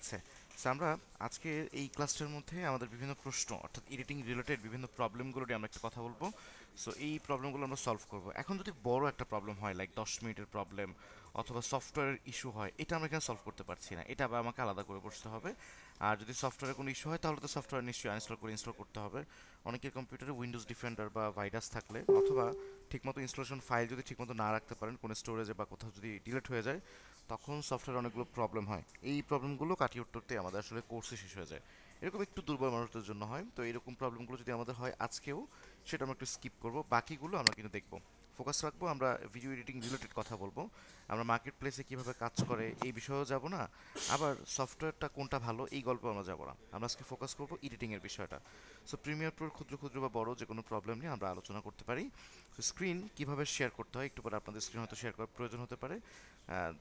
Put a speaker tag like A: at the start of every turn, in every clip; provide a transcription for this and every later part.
A: আচ্ছা, so আমরা আজকে এই ক্লাসটার মধ্যে আমাদের বিভিন্ন প্রশ্ন অর্থাৎ এডিটিং রিলেটেড বিভিন্ন প্রবলেমগুলো নিয়ে আমরা একটা কথা বলবো। সো এই প্রবলেমগুলো আমরা সলভ করব। এখন যদি বড় একটা প্রবলেম হয় লাইক 10 মিনিটের প্রবলেম অথবা সফটওয়্যারের ইস্যু হয়, এটা আমরা এখানে সলভ করতে পারছি না, এটা আবার আমাকে আলাদা করে বসতে হবে। আর যদি সফটওয়্যারের কোনো ইস্যু হয় তাহলে তো সফটওয়্যার নিশ্চয়ই ইনস্টল করতে হবে। অনেকের কম্পিউটারে উইন্ডোজ ডিফেন্ডার বা ভাইরাস থাকলে অথবা ঠিকমতো ইনস্টলেশন ফাইল যদি ঠিকমতো না রাখতে পারেন কোনো স্টোরেজে বা কোথাও যদি ডিলিট হয়ে যায়, তখন সফটওয়্যারে অনেকগুলো প্রবলেম হয়। এই প্রবলেমগুলো কাটিয়ে উঠতে আমাদের আসলে কোর্সে শেষ হয়ে যায়। এরকম একটু দুর্বল মানুষদের জন্য হয়, তো এরকম প্রবলেমগুলো যদি আমাদের হয় আজকেও, সেটা আমরা একটু স্কিপ করব, বাকিগুলো আমরা কিন্তু দেখবো। ফোকাস রাখবো, আমরা ভিডিও এডিটিং রিলেটেড কথা বলবো, আমরা মার্কেট প্লেসে কীভাবে কাজ করে এই বিষয়েও যাব না, আবার সফটওয়্যারটা কোনটা ভালো এই গল্প আমরা যাব না। আমরা আজকে ফোকাস করবো এডিটিংয়ের বিষয়টা। সো প্রিমিয়ার প্রোর ক্ষুদ্র ক্ষুদ্র বা বড় যে কোনো প্রবলেম নিয়ে আমরা আলোচনা করতে পারি। তো স্ক্রিন কীভাবে শেয়ার করতে হয়, একটু পরে আপনাদের স্ক্রিন হয়তো শেয়ার করার প্রয়োজন হতে পারে,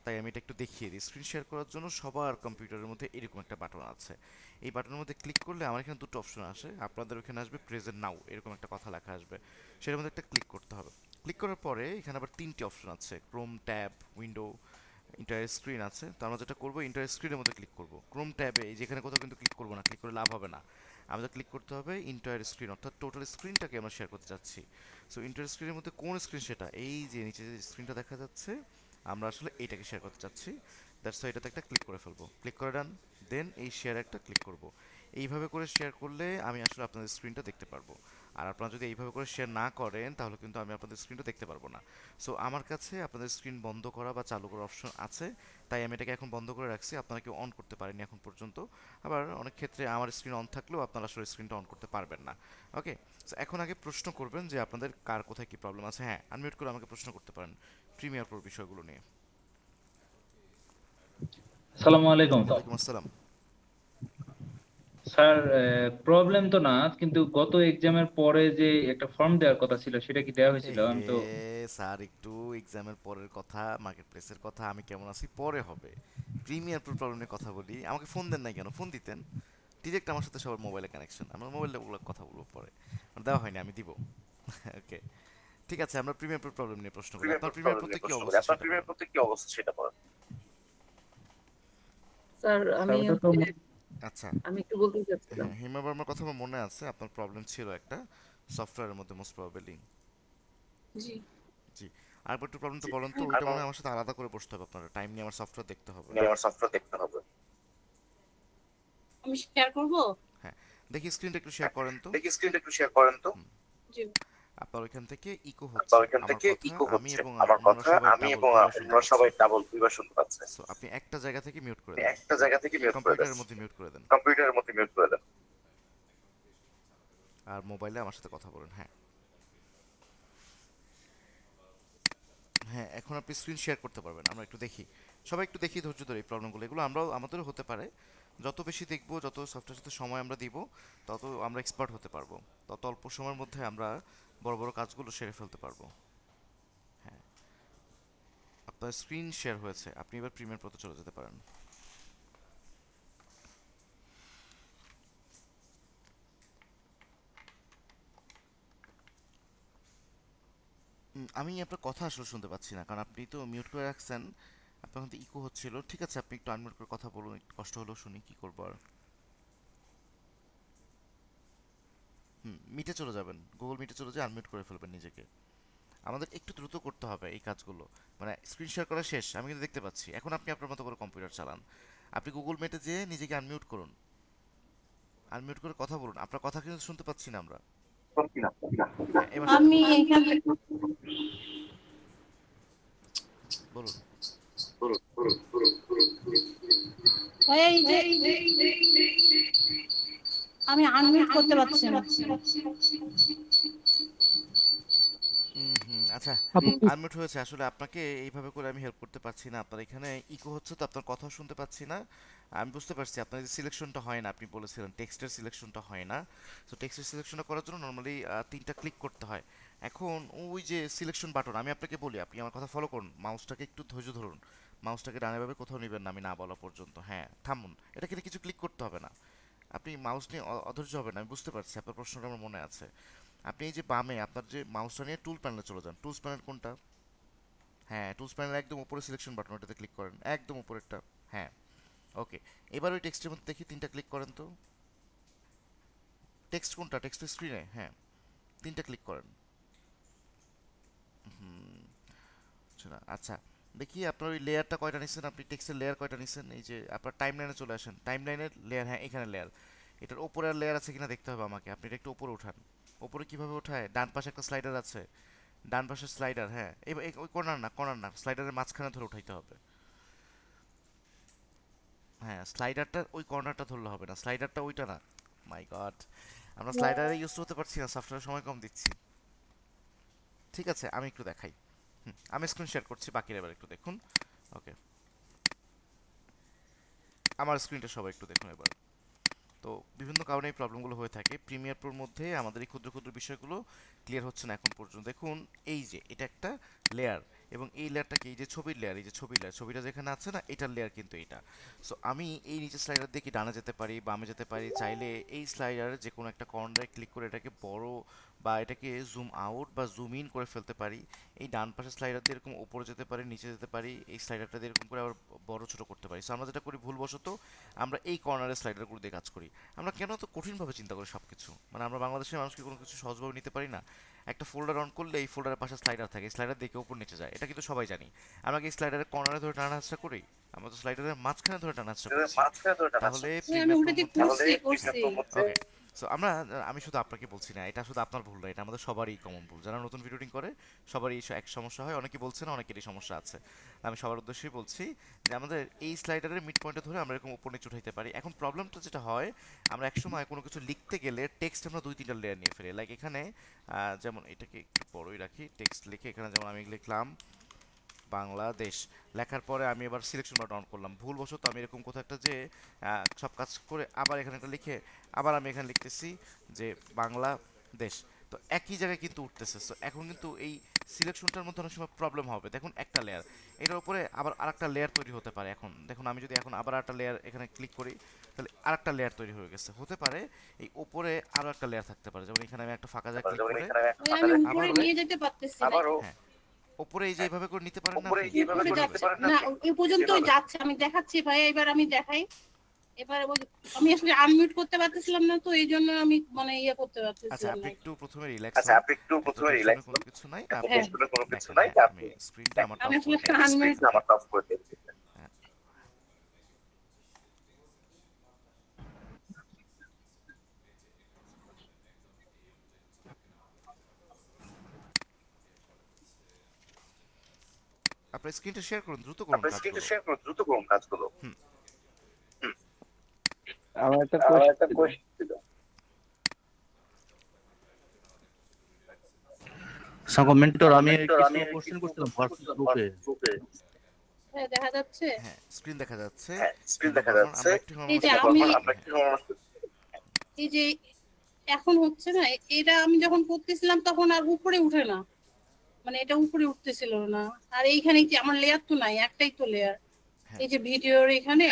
A: তাই আমি এটা একটু দেখিয়ে দিই। স্ক্রিন শেয়ার করার জন্য সবার কম্পিউটারের মধ্যে এরকম একটা বাটন আছে। এই বাটনের মধ্যে ক্লিক করলে আমার এখানে দুটো অপশন আসে, আপনাদের ওখানে আসবে প্রেজেন্ট নাও এরকম একটা কথা লেখা আসবে, সেটার মধ্যে একটা ক্লিক করতে হবে। ক্লিক করার পরে এখানে আবার তিনটি অপশন আছে, Chrome, tab, window, inter screen আছে। তো আমরা যেটা করবো, ইন্টার স্ক্রিনের মধ্যে ক্লিক করবো। ক্রোম ট্যাবে এই যেখানে কোথাও কিন্তু ক্লিক করবো না, ক্লিক করে লাভ হবে না। আমাদের ক্লিক করতে হবে ইন্টার স্ক্রিন, অর্থাৎ টোটাল স্ক্রিনটাকে আমরা শেয়ার করতে চাচ্ছি। সো ইন্টার স্ক্রিনের মধ্যে কোন স্ক্রিন, সেটা এই যে নিচে যে স্ক্রিনটা দেখা যাচ্ছে, আমরা আসলে এইটাকে শেয়ার করতে চাচ্ছি। দ্যাটস ওয়াই এটাতে একটা ক্লিক করে ফেলবো, ক্লিক করে ডান। দেন এই শেয়ার একটা ক্লিক করব। এইভাবে করে শেয়ার করলে আমি আসলে আপনাদের স্ক্রিনটা দেখতে পারবো। আর আপনারা যদি এইভাবে করে শেয়ার না করেন তাহলে কিন্তু আমি আপনাদের স্ক্রিনটা দেখতে পারবো না। সো আমার কাছে আপনাদের স্ক্রিন বন্ধ করা বা চালু করার অপশন আছে, তাই আমি এটাকে এখন বন্ধ করে রাখছি। আপনারা কেউ অন করতে পারেনি এখন পর্যন্ত। আবার অনেক ক্ষেত্রে আমার স্ক্রিন অন থাকলেও আপনারা আসলে স্ক্রিনটা অন করতে পারবেন না। ওকে, এখন আগে প্রশ্ন করবেন যে আপনাদের কার কোথায় কি প্রবলেম আছে। হ্যাঁ, আনমিউট করে আমাকে প্রশ্ন করতে পারেন প্রিমিয়ার প্রোর বিষয়গুলো নিয়ে।
B: আসসালামু আলাইকুম
A: ওয়ালাইকুম আসসালাম।
B: স্যার। প্রবলেম তো না, কিন্তু গত এক্সামের পরে যে একটা ফর্ম দেওয়ার কথা ছিল সেটা কি দেওয়া হয়েছিল? আমি
A: এহে,
B: তো
A: স্যার একটু এক্সামের পরের কথা, মার্কেট প্লেসের কথা, আমি কেমন আছি পরে হবে। প্রিমিয়ার প্রো প্রবলেম নিয়ে কথা বলি, আমাকে ফোন দেন নাই কেন? ফোন দিতেন। ডিরেক্ট আমার সাথে সবার মোবাইলে কানেকশন, আমার মোবাইলে ওগুলো কথা বলবো পরে। আমার দেওয়া হয়নি, আমি দিব। ওকে, ঠিক আছে, আমরা প্রিমিয়ার প্রো প্রবলেম নিয়ে প্রশ্ন করি।
C: প্রিমিয়ার
A: আপনার প্রিমিয়ার
C: প্রবলেম
A: প্রোতে
C: নিয়ে
A: কি
C: প্রশ্ন করি।
A: অবস্থা
C: আপনার
A: সেটা
C: প্রিমিয়ার
A: বলেন।
C: প্রতি কি অবস্থা সেটা বলেন।
D: স্যার
B: স্যার
D: আমি
B: ওটা তো
D: হচ্ছে
A: আচ্ছা।
D: আমি একটু বলতে চাচ্ছিলাম।
A: হ্যাঁ, হিমা বর্মার কথা আমার মনে আছে, আপনার প্রবলেম ছিল একটা সফটওয়্যারের মধ্যে মোস্ট প্রবাবলি।
D: জি।
A: জি। আর একটু প্রবলেমটা
C: জি,
A: বলেন তো,
C: আর
A: ওইটা মনে হয় আমার সাথে আলাদা করে বসতে হবে, আপনার টাইম নিয়ে আমার সফটওয়্যার দেখতে হবে।
C: আমার সফটওয়্যার দেখতে হবে।
D: আমি শেয়ার করব।
A: হ্যাঁ, দেখি স্ক্রিনটা একটু শেয়ার করেন তো।
C: দেখি স্ক্রিনটা একটু শেয়ার করেন তো।
A: হুম।
D: জি।
A: আপনার ওইখান থেকে ইকো
C: বা
A: হচ্ছে
C: ওইখান
A: আমার
C: থেকে
A: কথা,
C: ইকো
A: আমি
C: হচ্ছে
A: এবং
C: আমার
A: অন্যরা
C: কথা,
A: সবাই
C: আমি
A: ডাবল
C: এবং
A: দুইবার শুনতে
C: অন্যরা
A: পাচ্ছি।
C: সবাই ডাবল দুইবার শুনতে পাচ্ছে।
A: সো আপনি একটা জায়গা থেকে মিউট করে দেন,
C: একটা জায়গা থেকে মিউট করে দেন,
A: কম্পিউটারের মধ্যে মিউট করে দেন,
C: কম্পিউটারের মধ্যে মিউট করে দেন।
A: আর মোবাইলে আমার সাথে কথা বলেন। হ্যাঁ, হ্যাঁ, এখন আপনি স্ক্রিন শেয়ার করতে পারবেন। আমরা একটু দেখি, সবাই একটু দেখি ধৈর্য ধরে এই প্রবলেমগুলো, এগুলো আমরাও আমাদেরও হতে পারে। যত বেশি দেখবো, যত সফটওয়্যার সাথে সময় আমরা দিব, তত আমরা এক্সপার্ট হতে পারবো, তত অল্প সময়ের মধ্যে আমরা বড় বড় কাজগুলো সেরে ফেলতে পারবো। হ্যাঁ, আপনার স্ক্রিন শেয়ার হয়েছে, আপনি এবার প্রিমিয়ার প্রোতে চলে যেতে পারেন। আমি আপনার কথা আসলে শুনতে পাচ্ছি না, কারণ আপনি তো মিউট করে রাখছেন। আপনার কিন্তু ইকো হচ্ছিল। ঠিক আছে, আপনি একটু আনমিউট করে কথা বলুন, একটু কষ্ট হলেও শুনি, কি করবো আর। মিটে চলে যাবেন, গুগল মিটে চলে যেয়ে আনমিউট করে ফেলবেন নিজেকে। আমাদের একটু দ্রুত করতে হবে এই কাজগুলো। মানে স্ক্রিন শেয়ার করা শেষ, আমি কিন্তু দেখতে পাচ্ছি। এখন আপনি আপনার মতো করে কম্পিউটার চালান। আপনি গুগল মিটে যেয়ে নিজেকে আনমিউট করুন, আনমিউট করে কথা বলুন। আপনার কথা কিন্তু শুনতে পাচ্ছি না আমরা। হ্যাঁ, এবার শুনতে
D: আমি
A: পাচ্ছি,
D: এখান থেকে
A: বলুন।
D: এই যে আমি আনমিউট করতে পারছি না।
A: আচ্ছা,
B: আপনি
A: আনমিউট হয়েছে। আসলে আপনাকে এইভাবে করে আমি হেল্প করতে পারছি না, আপনার এখানে ইকো হচ্ছে তো আপনার কথাও শুনতে পাচ্ছি না। আমি বুঝতে পারছি আপনার যে সিলেকশনটা হয় না, আপনি বলেছিলেন টেক্সটের সিলেকশনটা হয় না। সো টেক্সটের সিলেকশনটা করার জন্য নর্মালি তিনটা ক্লিক করতে হয়। এখন ওই যে সিলেকশন বাটন, আমি আপনাকে বলি, আপনি আমার কথা ফলো করুন, মাউসটাকে একটু ধৈর্য ধরুন। মাউসটাকে ডানে ভাবে কোথাও নেবেন না আমি না বলা পর্যন্ত। হ্যাঁ, থামুন, এটা কিন্তু কিছু ক্লিক করতে হবে না। আপনি মাউস নিয়ে অধৈর্য হবেন, আমি বুঝতে পারছি আপনার প্রশ্নটা আমার মনে আছে। আপনি এই যে বামে আপনার যে মাউসটা নিয়ে টুল প্যানেলে চলে যান। টুলস প্যানেল কোনটা? হ্যাঁ, টুলস প্যানেল একদম উপরে সিলেকশন বাটন, ওটাতে ক্লিক করেন, একদম উপরেরটা। হ্যাঁ, ওকে, এবার ওই টেক্সটের মধ্যে দেখি 3টা ক্লিক করেন তো। টেক্সট কোনটা? টেক্সট স্ক্রিনে, হ্যাঁ 3টা ক্লিক করেন। আচ্ছা, দেখি আপনার ওই লেয়ারটা কয়টা নিছেন, আপনি টেক্সটের লেয়ার কয়টা নিছেন। এই যে আপনার টাইমলাইনে চলে আসেন, টাইমলাইনের লেয়ার, হ্যাঁ এখানে লেয়ার। এটার উপরে আর লেয়ার আছে কিনা দেখতে হবে আমাকে। আপনি এটা একটু উপরে উঠান। উপরে কিভাবে ওঠায়? ডান পাশে একটা স্লাইডার আছে, ডান পাশের স্লাইডার, হ্যাঁ এবার ওই কর্নার না, কর্নার না, স্লাইডারের মাঝখানে ধরে উঠাইতে হবে। হ্যাঁ স্লাইডারটা ওই কর্নারটা ধরলে হবে না, স্লাইডারটা ওইটা না। মাই গড, আমরা স্লাইডারে ইউজ করতে পারছি না, সফটওয়্যার সময় কম দিচ্ছি। ঠিক আছে, আমি একটু দেখাই। আমি স্ক্রিন শেয়ার করছি, বাকিরা এবার একটু দেখুন। ওকে, আমার স্ক্রিনটা সবাই একটু দেখুন এবার। তো বিভিন্ন কারণে এই প্রবলেমগুলো হয়ে থাকে। প্রিমিয়ার প্রোর মধ্যে আমাদের এই ক্ষুদ্র ক্ষুদ্র বিষয়গুলো ক্লিয়ার হচ্ছে না এখন পর্যন্ত। দেখুন এই যে এটা একটা লেয়ার, এবং এই লেয়ারটাকে, এই যে ছবির লেয়ার, এই যে ছবির লেয়ার, ছবিটা যেখানে আছে না, এটার লেয়ার কিন্তু এটা। সো আমি এই নিচে স্লাইডার দিয়ে কি ডানে যেতে পারি, বামে যেতে পারি, চাইলে এই স্লাইডারের যে কোনো একটা কর্নারে ক্লিক করে এটাকে বড় বা এটাকে জুম আউট বা জুম ইন করে ফেলতে পারি। এই ডান পাশের স্লাইডার দিয়ে এরকম উপরে যেতে পারি, নিচে যেতে পারি, এই স্লাইডারটা দিয়ে এরকম করে আবার বড় ছোট করতে পারি। সো আমরা যেটা করি ভুলবশত, আমরা এই কর্নারের স্লাইডারগুলো দিয়ে কাজ করি। আমরা কেন তো কঠিনভাবে চিন্তা করি সব কিছু, মানে আমরা বাংলাদেশের মানুষকে কোনো কিছু সহজভাবে নিতে পারি না। একটা ফোল্ডার অন করলে এই ফোল্ডারের পাশে স্লাইডার থাকে, স্লাইডার দেখে উপর নিচে যায়, এটা কিন্তু সবাই জানি। আমরা কি স্লাইডারের কর্নারে ধরে টানার চেষ্টা করি? আমরা তো স্লাইডারের মাঝখানে ধরে টানার চেষ্টা করছি। তাহলে
D: আমি উল্টে করছি।
A: ওকে, সো আমি শুধু আপনাকে বলছি না, এটা শুধু আপনার ভুল না, এটা আমাদের সবারই কমন ভুল। যারা নতুন ভিডিওটিং করে সবারই এক সমস্যা হয়, অনেকে বলছেন অনেকেরই সমস্যা আছে। আমি সবার উদ্দেশ্যেই বলছি যে আমাদের এই স্লাইডারের মিড পয়েন্টে ধরে আমরা এরকম উপর নিচে উঠাইতে পারি। এখন প্রবলেমটা যেটা হয়, আমরা একসময় কোনো কিছু লিখতে গেলে টেক্সট আমরা 2-3টা লেয়ার নিয়ে ফেলি। লাইক এখানে যেমন এটাকে একটু বড়ই রাখি, টেক্সট লিখে এখানে যেমন আমি লিখলাম বাংলাদেশ, লেখার পরে আমি এবার সিলেকশন বাটন অন করলাম। ভুলবশত আমি এরকম কোথাও একটা যে সব কাজ করে আবার এখানে একটা লিখে আবার আমি এখানে লিখতেছি যে বাংলাদেশ, তো একই জায়গায় কিন্তু উঠতেছে। সো এখন কিন্তু এই সিলেকশনটার মধ্যে অনেক সময় প্রবলেম হবে। দেখুন একটা লেয়ার, এটার উপরে আবার আরেকটা লেয়ার তৈরি হতে পারে। এখন দেখুন আমি যদি এখন আবার একটা লেয়ার এখানে ক্লিক করি, তাহলে আরেকটা লেয়ার তৈরি হয়ে গেছে। হতে পারে এই উপরে আরো একটা লেয়ার থাকতে পারে, যেমন এখানে আমি একটা ফাঁকা জায়গা ক্লিক করে
D: আমি উপরে নিয়ে যেতে পারতেছি না।
A: হ্যাঁ উপরে এই যে এইভাবে করে নিতে পারেন না
C: উপরে
A: আপনি?
C: এইভাবে করে নিতে পারেন না
D: না,
C: আপনি?
D: ওই পর্যন্তই যাচ্ছে। আমি দেখাচ্ছি ভাইয়া, এবার আমি দেখাই। এবার আমি আসলে আনমিউট করতে পারতেছিলাম না, তো এই জন্য আমি মানে ইয়ে করতে
A: আচ্ছা,
D: পারতেছিলাম
A: আপনি
D: না।
A: একটু প্রথমে রিল্যাক্স
C: আচ্ছা,
A: হন।
C: আপনি একটু
A: এত
C: প্রথমে
A: টেনশনের
C: রিল্যাক্স
A: কোনো
C: হন।
A: কিছু নাই,
C: এত
A: আপনি
C: টেনশনের কোনো কিছু
A: দেখেন,
C: নাই,
A: হ্যাঁ
C: আপনি
A: আমি স্ক্রিনটা আমার
D: আমি
A: টপ
D: আসলে
A: করে দিচ্ছি।
D: আনমিউট
C: স্ক্রিনটা আমার টপ করে দিচ্ছি।
A: হ্যাঁ, আপনার স্ক্রিনটা শেয়ার করুন, দ্রুত করুন
C: আপনার স্ক্রিনটা
A: কাজগুলো।
C: শেয়ার করুন, দ্রুত করুন কাজগুলো।
A: হুম,
E: আমার একটা
C: আমার
E: কোয়েশ্চেন
C: একটা
E: ছিল।
C: কোয়েশ্চেন ছিল।
E: মেন্টর, আমি
C: মেন্টর,
E: কিছু
C: আমি
E: কোশ্চেন
C: কিছু
E: করছিলাম
C: কোশ্চেন
E: হোয়াটসঅ্যাপ গ্রুপে।
C: গ্রুপে।
D: হ্যাঁ, দেখা যাচ্ছে।
A: হ্যাঁ স্ক্রিন দেখা যাচ্ছে।
C: হ্যাঁ, স্ক্রিন দেখা
A: আমরা
C: যাচ্ছে।
A: একটু
D: এই যে
A: নরমাল
D: আমি
C: আমরা কি
D: এই যে এখন হচ্ছে না, এটা আমি যখন করতেছিলাম তখন আর উপরে উঠে না, মানে এটা উপরে উঠতেছিল না। আর এইখানে যে আমার লেয়ার তো নাই, একটাই তো লেয়ার।
A: হ্যাঁ
D: এই যে ভিডিওর এখানে,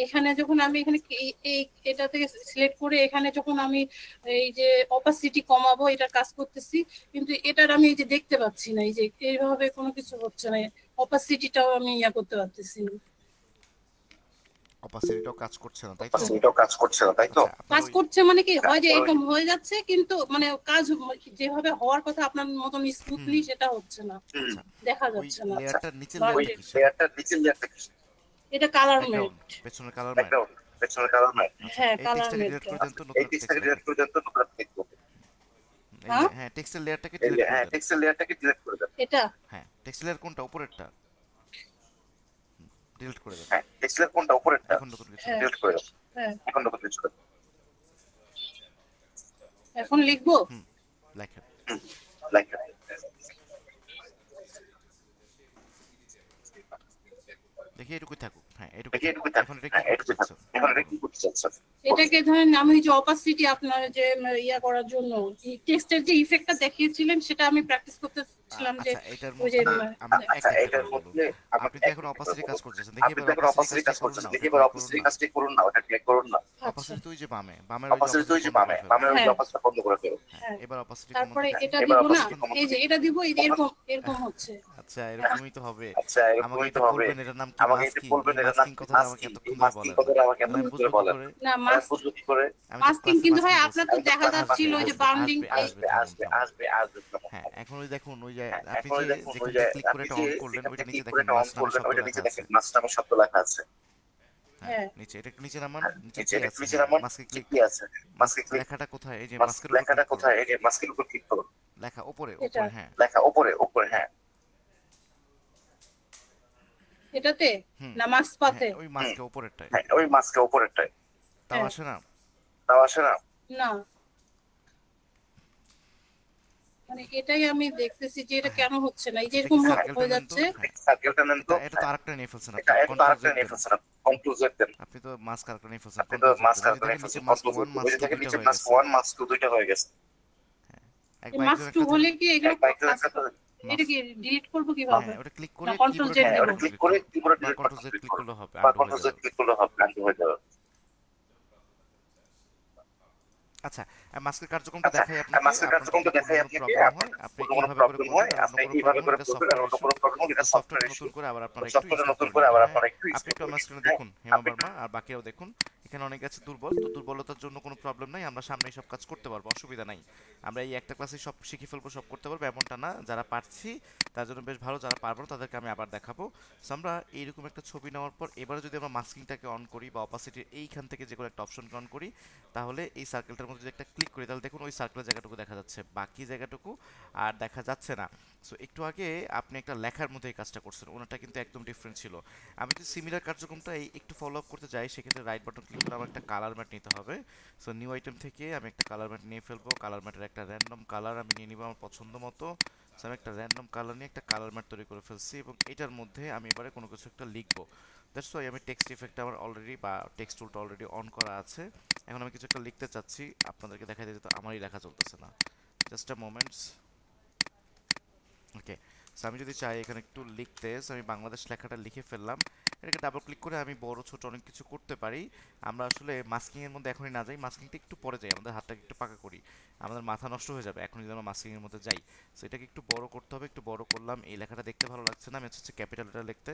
D: এখানে যখন আমি এখানে এই এটা থেকে সিলেক্ট করে এখানে যখন আমি এই যে অপাসিটি কমাবো, এটা কাজ করতেছি, কিন্তু এটার আমি এই যে দেখতে পাচ্ছি না, এই যে এইভাবে কোনো কিছু হচ্ছে না। অপাসিটিটাও আমি ইয়া করতে পারতেছি না।
A: অপাসিটিটাও কাজ করছে না, তাই তো?
C: এটাও কাজ করছে না, তাই তো?
A: আচ্ছা, আপনার
D: কাজ
A: ওই
D: করছে মানে কি হয় যে এরকম হয়ে যাচ্ছে, কিন্তু মানে কাজ যেভাবে হওয়ার কথা আপনার মতন স্মুথলি সেটা হচ্ছে না,
A: আচ্ছা
D: দেখা
A: ওই
D: যাচ্ছে না।
A: লেয়ারটার নিচের
D: বা
C: ওই
A: লেয়ারটা কিসের?
C: লেয়ারটার নিচের লেয়ারটা কি?
D: এটা কালার
A: ব্যাকগ্রাউন্ড,
D: ম্যাট।
A: পেছনের কালার ম্যাট।
C: ব্যাকগ্রাউন্ড, পেছনের কালার নাই।
A: আচ্ছা
D: হ্যাঁ,
A: এই
D: কালার
A: টেক্সটটাকে ডিলিট
D: ম্যাটটা।
A: করে দেন তো, নতুন
C: এই
A: একটা টেক্সট
C: টেক্সটটাকে
A: লেখেন।
C: ডিলিট করে দেন তো, নতুন টেক্সট করুন।
D: হ্যাঁ?
A: হ্যাঁ টেক্সটের লেয়ারটাকে ডিলিট করে
C: হ্যাঁ,
A: দেন।
C: টেক্সটের লেয়ারটাকে ডিলিট করে দেন।
D: এটা
A: হ্যাঁ টেক্সট লেয়ার কোনটা? উপরেরটা ডিলিট করে দেন।
C: হ্যাঁ, টেক্সটের কোনটা? উপরেরটা।
A: এখন নতুন কিছু
D: হ্যাঁ।
A: লেখেন।
C: ডিলিট করে দেন।
D: হ্যাঁ,
C: এখন নতুন কিছু করুন।
D: এখন লিখবো।
A: লেখেন।
C: লাইক
A: দেখি এটুকুই থাকুক। হ্যাঁ এটুকু
C: দেখি
A: থাকুক।
C: এটুকু থাক।
A: এখন এটা কি
C: হ্যাঁ,
A: করতে
C: এটুকু থাক।
A: চাচ্ছেন?
C: এখন এটা কি করতে চাচ্ছেন?
D: এটাকে ধরেন আমি ওই যে অপাসিটি আপনার যে ইয়া করার জন্য টেক্সটের যে ইফেক্টটা দেখিয়েছিলেন সেটা আমি প্র্যাকটিস করতেছিলাম, যে
A: আচ্ছা এটার
D: ওই যে
A: মধ্যে আমরা এক
C: আচ্ছা,
A: একটা
C: এটার
A: করে বলুন।
C: মধ্যে আমরা
A: আপনি তো এখন অপাসিটি কাজ করতেছেন, দেখি
C: আপনি
A: এবার
C: তো এখন অপাসিটি কাজ করছেন, দেখি এবার অপাসিটি কাজটি করুন না, ওটা ক্লিক করুন না।
D: আচ্ছা।
A: অপাসিটি তো ওই যে বামে, বামের ওই যে
C: অপাসিটি তো ওই যে বামে,
A: opacity
C: বামের ওই যে
D: হ্যাঁ।
C: অপাসিটি বন্ধ করে দেব।
A: হ্যাঁ
D: হ্যাঁ।
A: এবার অপাসিটি
D: তারপরে এটা
C: এবার
D: দিব না,
C: opacity কমাতে
D: এই যে এটা দিব, এই যে এরকম এরকম হচ্ছে।
A: আচ্ছা এরকমই তো হবে।
C: আচ্ছা
A: আমাকে
C: এরকমই তো
A: এটা
C: হবে।
A: বলবেন এটার নাম কি
C: আমাকে এটা
A: মাস্কিং,
C: বলবেন
A: এই
C: এটার নাম
A: মাস্কিং
C: কি
A: কথাটা আমাকে
C: মাস্কিং, এই
A: এতক্ষণ ধরে
C: মাস্কিং
A: বলেন।
C: কথাটা আমাকে
A: তাহলে
C: এতক্ষণ
A: আমি
C: ধরে
A: বুঝবো কি
C: বলেন।
A: করে?
D: না
C: আমি বুঝবো কি করে?
A: আমি তো
D: মাস্কিং
A: ক্লাসে
D: কিন্তু ভাই
A: মাস্কিং বলছি।
D: আপনার তো
C: আমি তো
D: দেখা
C: ক্লাসে
D: যাচ্ছিল
C: মাস্কিং
D: ওই যে
C: বলছি।
D: বাউন্ডিং
A: আসবে থামুন থামুন।
C: থামুন।
A: হ্যাঁ এখন ওই দেখুন ওই যে
C: হ্যাঁ,
A: আপনি
C: এখন
A: যে
C: দেখুন ওই
A: যেখান
C: যে
A: থেকে ক্লিক করে
C: আপনি
A: এটা
C: যে
A: অন করলেন
C: যেখান
A: ওইটা
C: থেকে
A: নিচে
C: ক্লিক করে
A: দেখেন
C: এটা
A: মাস
C: অন
A: নামে
C: করলেন
A: শব্দ
C: ওইটা নিচে
A: লেখা আছে।
C: দেখেন মাস নামে শব্দ লেখা আছে।
A: হ্যাঁ
D: হ্যাঁ
A: নিচে এটা নিচে নামান,
C: হ্যাঁ,
A: নিচে
C: নিচে
A: কি
C: এটা
A: আছে?
C: নিচে
A: হ্যাঁ
C: নামান,
A: মাস্কে
C: নিচে
A: ক্লিক,
C: কি আছে?
A: মাস্ক
C: মাস্কে ক্লিক,
A: লেখাটা কোথায়? এই যে
C: মাস
A: মাস্কের উপর
C: লেখাটা
A: ক্লিক করুন।
C: কোথায়? এই যে মাস্কের উপর ক্লিক করুন।
A: লেখা উপরে
D: এটা
A: উপরে, হ্যাঁ।
C: লেখা উপরে উপরে, হ্যাঁ।
D: এটাতে
A: হুম।
D: না মাস্ক পাতে?
A: হ্যাঁ ওই মাস্কে উপরেরটায়।
C: হ্যাঁ, ওই মাস্কের উপরেরটায়।
A: তাও
D: হ্যাঁ
A: আসে না?
C: তাও আসে না?
D: না মানে এটাই আমি দেখতেছি যে এটা
A: হ্যাঁ
D: কেন হচ্ছে না, এই যে
A: এটা
D: এরকম
A: কি সার্কেলটা
D: হয়ে
A: নেন তো?
D: যাচ্ছে।
A: হ্যাঁ
C: সার্কেলটা নেন তো।
A: এটা তো আরেকটা নিয়ে ফেলছেন
C: এটা
A: আপনি,
C: এটা তো
A: কন্ট্রোল
C: আরেকটা
A: জেড
C: নিয়ে
A: দেন।
C: ফেলছেন আপনি। কন্ট্রোল জেড দেন।
A: আপনি তো মাস্ক আরেকটা নিয়ে ফেলছেন,
C: আপনি তো
A: কন্ট্রোল জেড
C: মাস্ক
A: দেন। ওই যে
C: আরেকটা নিয়ে
A: দেখেন নিচে
C: ফেলছেন।
A: Mask
C: control Z.
A: 1
C: ওই
A: মাস্ক
C: যে
A: 2
C: দেখেন
A: দুইটা
C: নিচে
A: হয়ে
C: মাস্ক
A: গেছে।
C: 1 মাস্ক 2 দুইটা হয়ে গেছে।
A: এক
D: এই
A: বা
D: মাস্ক
A: একজন
D: টু
A: একটা
D: হলে কি এগুলো
C: এক বাইকের
D: কাজ,
C: একটা
D: এটা
A: মাস্ক,
D: কি ডিলিট করবো কিভাবে?
A: হ্যাঁ ওটা ক্লিক
D: না
A: করে
D: কন্ট্রোল
A: কিবোর্ডে
D: জেড
C: হ্যাঁ,
A: ডিলিট
D: দিব?
C: ওটা
A: বাটন
C: ক্লিক
A: ক্লিক
C: করে
A: করুন
C: কিবোর্ডে
A: বা
C: delete
A: control
C: button
A: Z
C: click
A: click
C: করুন
A: করলে হবে,
C: বা
A: আনডু হয়ে
C: কন্ট্রোল
A: যাবে।
C: জেড ক্লিক করলে হবে, আনডু হয়ে যাবে।
A: আচ্ছা মাস্কের কার্যক্রমটা
C: আচ্ছা,
A: দেখাই আপনাকে।
C: মাস্কের
A: আপনার যদি
C: কার্যক্রমটা
A: কোনো
C: দেখাই
A: কোনো
C: আপনাকে।
A: প্রবলেম
C: আপনার
A: হয় আপনি
C: যদি কোনো
A: এইভাবে করে
C: প্রবলেম
A: করবেন,
C: হয়
A: আর অন্য
C: আপনি
A: কোনো
C: এইভাবে
A: প্রবলেম হলে
C: করে
A: এটা
C: করবেন, আর
A: সফটওয়্যার
C: অন্য
A: ইস্যু।
C: কোনো প্রবলেম হলে
A: তো
C: এটা
A: সফটওয়্যারটা
C: সফটওয়্যার ইস্যু।
A: নতুন করে আবার আপনারা একটু
C: সফটওয়্যারটা
A: ইনস্টল
C: নতুন
A: করে
C: করে
A: নেবেন,
C: আবার
A: হ্যাঁ।
C: আপনারা একটু
A: আপনি
C: ইনস্টল
A: একটু
C: করে
A: আমার
C: নেবেন,
A: স্ক্রিনে
C: হ্যাঁ।
A: দেখুন, হেমা
C: আপনি
A: বর্মা আর বাকিরাও দেখুন। এখানে অনেকে আছে দুর্বল, তো দুর্বলতার জন্য কোনো প্রবলেম নাই, আমরা সামনেই সব কাজ করতে পারবো, অসুবিধা নাই। আমরা এই একটা ক্লাসে সব শিখে ফেলবো, সব করতে পারবো এমনটা না। যারা পারছি তার জন্য বেশ ভালো, যারা পারবো না তাদেরকে আমি আবার দেখাবো। সো আমরা এইরকম একটা ছবি নেওয়ার পর এবারে যদি আমরা মাস্কিংটাকে অন করি বা অপাসিটির এইখান থেকে যে কোনো একটা অপশনকে অন করি, তাহলে এই সার্কেলটার মধ্যে যদি একটা ক্লিক করি তাহলে দেখুন ওই সার্কেলের জায়গাটুকু দেখা যাচ্ছে, বাকি জায়গাটুকু আর দেখা যাচ্ছে না। সো একটু আগে আপনি একটা লেখার মধ্যে এই কাজটা করছেন, ওনাটা কিন্তু একদম ডিফারেন্ট ছিল। আমি যদি সিমিলার কার্যক্রমটা একটু ফলো আপ করতে যাই, সেক্ষেত্রে রাইট বাটন ক্লিক করে আমার একটা কালার ম্যাট নিতে হবে। সো নিউ আইটেম থেকে আমি একটা কালার ম্যাট নিয়ে ফেলবো। কালার ম্যাটের একটা র্যান্ডম কালার আমি নিয়ে নিব আমার পছন্দ মতো। সো আমি একটা র্যান্ডম কালার নিয়ে একটা কালার ম্যাট তৈরি করে ফেলছি, এবং এটার মধ্যে আমি এবারে কোনো কিছু একটা লিখবো। দ্যাটস ওয়াই আমি টেক্সট ইফেক্ট আমার অলরেডি বা টেক্সট টুলটা অলরেডি অন করা আছে। এখন আমি কিছু একটা লিখতে চাচ্ছি, আপনাদেরকে দেখা দিতে তো আমারই লেখা চলতেছে না। জাস্ট আ মোমেন্টস। ওকে, সো আমি যদি চাই এখানে একটু লিখতে, so আমি বাংলাদেশ লেখাটা লিখে ফেললাম। এটাকে ডাবল ক্লিক করে আমি বড় ছোট অনেক কিছু করতে পারি। আমরা আসলে মাস্কিং এর মধ্যে এখনই না যাই, মাস্কিংটা একটু পরে যাই, আমাদের হাতটাকে একটু পাকা করি, আমাদের মাথা নষ্ট হয়ে যাবে এখন যদি আমরা মাস্কিং এর মধ্যে যাই। সো এটাকে একটু বড় করতে হবে, একটু বড় করলাম। এই লেখাটা দেখতে ভালো লাগছে না, আমি হচ্ছে ক্যাপিটাল লেটার লিখতে।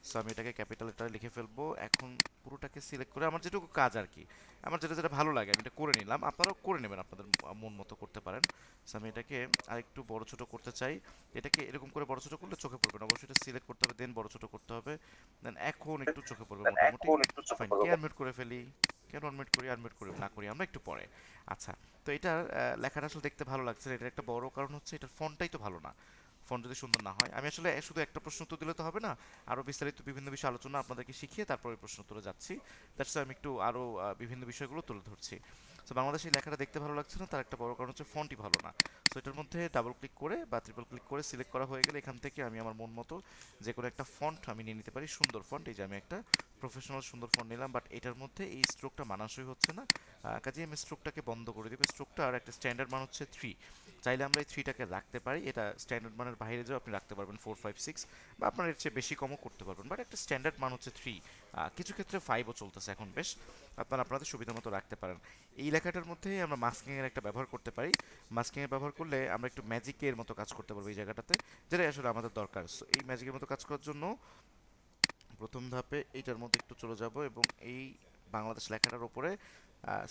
A: সো আমি এটাকে ক্যাপিটাল লেটারে লিখে ফেলবো। এখন পুরোটাকে সিলেক্ট করে আমার যেটুকু কাজ আর কি, আমার যেটা যেটা ভালো লাগে আমি এটা করে নিলাম, আপনারাও করে নেবেন, আপনাদের মন মতো করতে পারেন। সো আমি এটাকে আরেকটু বড় ছোট করতে চাই। এটাকে এরকম করে বড় ছোট করলে চোখে পড়বে না, অবশ্যই এটা সিলেক্ট করতে হবে, দেন বড় ছোট করতে হবে। দেন এখন একটু চোখে পড়বে মোটামুটি।
C: এখন একটু চোখে
A: ফাইন, কে
C: পড়বে।
A: আনমিউট করে ফেলি, কেন আনমিউট করি, আনমিউট করি না করি আমরা একটু পরে। আচ্ছা, তো এটার লেখাটা আসলে দেখতে ভালো লাগছে না, এটার একটা বড় কারণ হচ্ছে এটার ফন্টটাই তো ভালো না। ফন্ট যদি সুন্দর না হয়, আমি আসলে শুধু একটা প্রশ্ন উত্তর দিলে তো হবে না, আরও বিস্তারিত বিভিন্ন বিষয় আলোচনা আপনাদেরকে শিখিয়ে তারপরে প্রশ্ন উত্তরে যাচ্ছি। দ্যাটস আমি একটু আরও বিভিন্ন বিষয়গুলো তুলে ধরছি। সো বাংলাদেশে এই লেখাটা দেখতে ভালো লাগছে না, তার একটা বড় কারণ হচ্ছে ফন্টই ভালো না। সো এটার মধ্যে ডাবল ক্লিক করে বা ট্রিপল ক্লিক করে সিলেক্ট করা হয়ে গেলে এখান থেকে আমি আমার মন মতো যে কোনো একটা ফন্ট আমি নিয়ে নিতে পারি, সুন্দর ফন্ট। এই যে আমি একটা প্রফেশনাল সুন্দর ফন্ট নিলাম, বাট এটার মধ্যে এই স্ট্রোকটা মানানসই হচ্ছে না, কাজেই আমি স্ট্রোকটাকে বন্ধ করে দেবো। স্ট্রোকটার একটা স্ট্যান্ডার্ড মান হচ্ছে 3, চাইলে আমরা এই 3টাকে রাখতে পারি, এটা স্ট্যান্ডার্ড মানের বাইরে যাও আপনি রাখতে পারবেন 4, 5, 6 বা আপনার এর চেয়ে বেশি কমও করতে পারবেন, বাট একটা স্ট্যান্ডার্ড মান হচ্ছে 3। কিছু ক্ষেত্রে 5ও চলতেছে এখন বেশ, আপনারা আপনাদের সুবিধা মতো রাখতে পারেন। এই লেখাটার মধ্যে আমরা মাস্কিংয়ের একটা ব্যবহার করতে পারি, মাস্কিংয়ের ব্যবহার করলে আমরা একটু ম্যাজিকের মতো কাজ করতে পারবো এই জায়গাটাতে, যেটাই আসলে আমাদের দরকার। সো এই ম্যাজিকের মতো কাজ করার জন্য প্রথম ধাপে এইটার মধ্যে একটু চলে যাব, এবং এই বাংলাদেশ লেখাটার উপরে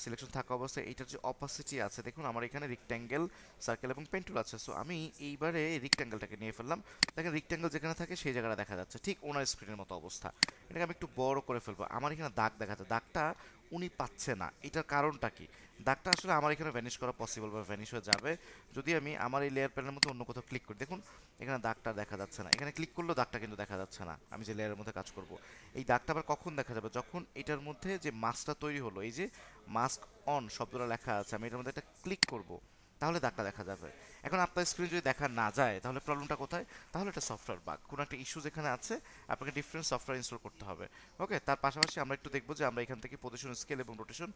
A: সিলেকশন থাকা অবস্থায় এইটার যে অপাসিটি আছে দেখুন, আমার এখানে রেক্ট্যাঙ্গেল, সার্কেল এবং পেন্টুল আছে। সো আমি এইবারে রেক্ট্যাঙ্গেলটাকে নিয়ে ফেললাম, দেখেন রেক্ট্যাঙ্গেল যেখানে থাকে সেই জায়গাটা দেখা যাচ্ছে, ঠিক ওনার স্ক্রিনের মতো অবস্থা। এটাকে আমি একটু বড় করে ফেলবো। আমার এখানে দাগ দেখাচ্ছে, দাগটা উনি পাচ্ছে না, এটার কারণটা কি? দাগটা আসলে আমার এখানে ভ্যানিশ করা পসিবল বা ভ্যানিশ হয়ে যাবে যদি আমি আমার এই লেয়ার প্যানেলের মধ্যে অন্য কোথাও ক্লিক করি। দেখুন এখানে দাগটা দেখা যাচ্ছে না, এখানে ক্লিক করলেও দাগটা কিন্তু দেখা যাচ্ছে না, আমি যে লেয়ারের মধ্যে কাজ করব। এই দাগটা আবার কখন দেখা যাবে? যখন এটার মধ্যে যে মাস্কটা তৈরি হলো, এই যে মাস্ক অন শব্দটা লেখা আছে, আমি এটার মধ্যে একটা ক্লিক করব, তাহলে দাগটা দেখা যাবে। এখন আপনার স্ক্রিন যদি দেখা না যায় তাহলে প্রবলেমটা কোথায়? তাহলে এটা সফটওয়্যার বাগ, কোনো একটা ইস্যু যেখানে আছে আপনাকে ডিফারেন্ট সফটওয়্যার ইনস্টল করতে হবে। ওকে, তার পাশাপাশি আমরা একটু দেখবো যে আমরা এখান থেকে পজিশন, স্কেল এবং রোটেশন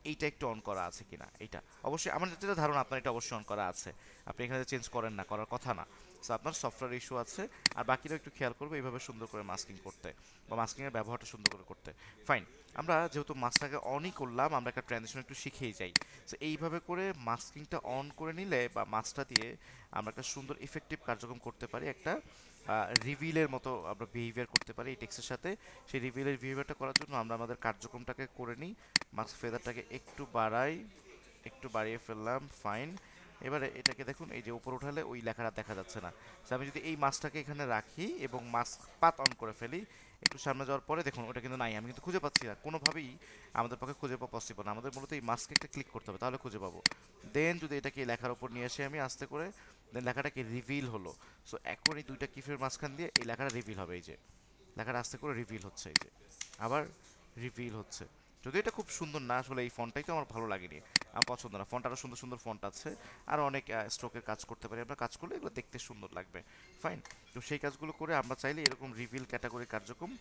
A: এইটা একটু অন করা আছে কিনা। এইটা অবশ্যই আমার যেটা ধারণা আপনার এটা অবশ্যই অন করা আছে, আপনি এখানে চেঞ্জ করেন না, করার কথা না। সো আপনার সফটওয়্যার ইস্যু আছে। আর বাকিরাও একটু খেয়াল করবো এইভাবে সুন্দর করে মাস্কিং করতে বা মাস্কিংয়ের ব্যবহারটা সুন্দর করে করতে। ফাইন, আমরা যেহেতু মাস্কটাকে অনই করলাম, আমরা একটা ট্রানজিশন একটু শিখেই যাই। সো এইভাবে করে মাস্কিংটা অন করে নিলে বা মাস্কটা দিয়ে আমরা একটা সুন্দর ইফেক্টিভ কার্যক্রম করতে পারি, একটা রিভিলের মতো আমরা বিহেভিয়ার করতে পারি এই টেক্সটের সাথে। সেই রিভিলের বিহেভিয়ারটা করার জন্য আমরা আমাদের কার্যক্রমটাকে করে নিই। মাস্ক ফেদারটাকে একটু বাড়াই, একটু বাড়িয়ে ফেললাম, ফাইন। এবারে এটাকে দেখুন, এই যে উপর উঠালে ওই লেখাটা দেখা যাচ্ছে না। তো আমি যদি এই মাস্কটাকে এখানে রাখি এবং মাস্ক পাত অন করে ফেলি, একটু সামনে যাওয়ার পরে দেখুন ওটা কিন্তু নাই, আমি কিন্তু খুঁজে পাচ্ছি না, কোনোভাবেই আমাদের পক্ষে খুঁজে পাওয়া পসিবল না। আমাদের মূলত এই মাস্কে একটা ক্লিক করতে হবে, তাহলে খুঁজে পাবো। দেন যদি এটাকে এই লেখার উপর নিয়ে আসি আমি আস্তে করে, দেন লেখাটাকে রিভিল হলো। সো এখন এই দুইটা কিফের মাঝখান দিয়ে এই লেখাটা রিভিল হবে, এই যে লেখাটা আস্তে করে রিভিল হচ্ছে, এই যে আবার রিভিল হচ্ছে। যদিও এটা খুব সুন্দর না, আসলে এই ফন্টটাই তো আমার ভালো লাগেনি, আমার পছন্দ না। ফন্ট আরও সুন্দর সুন্দর ফন্ট আছে, আরও অনেক স্ট্রোকের কাজ করতে পারি আমরা, কাজ করলে এগুলো দেখতে সুন্দর লাগবে। ফাইন, তো সেই কাজগুলো করে আমরা চাইলে এরকম রিভিল ক্যাটাগরি কার্যক্রম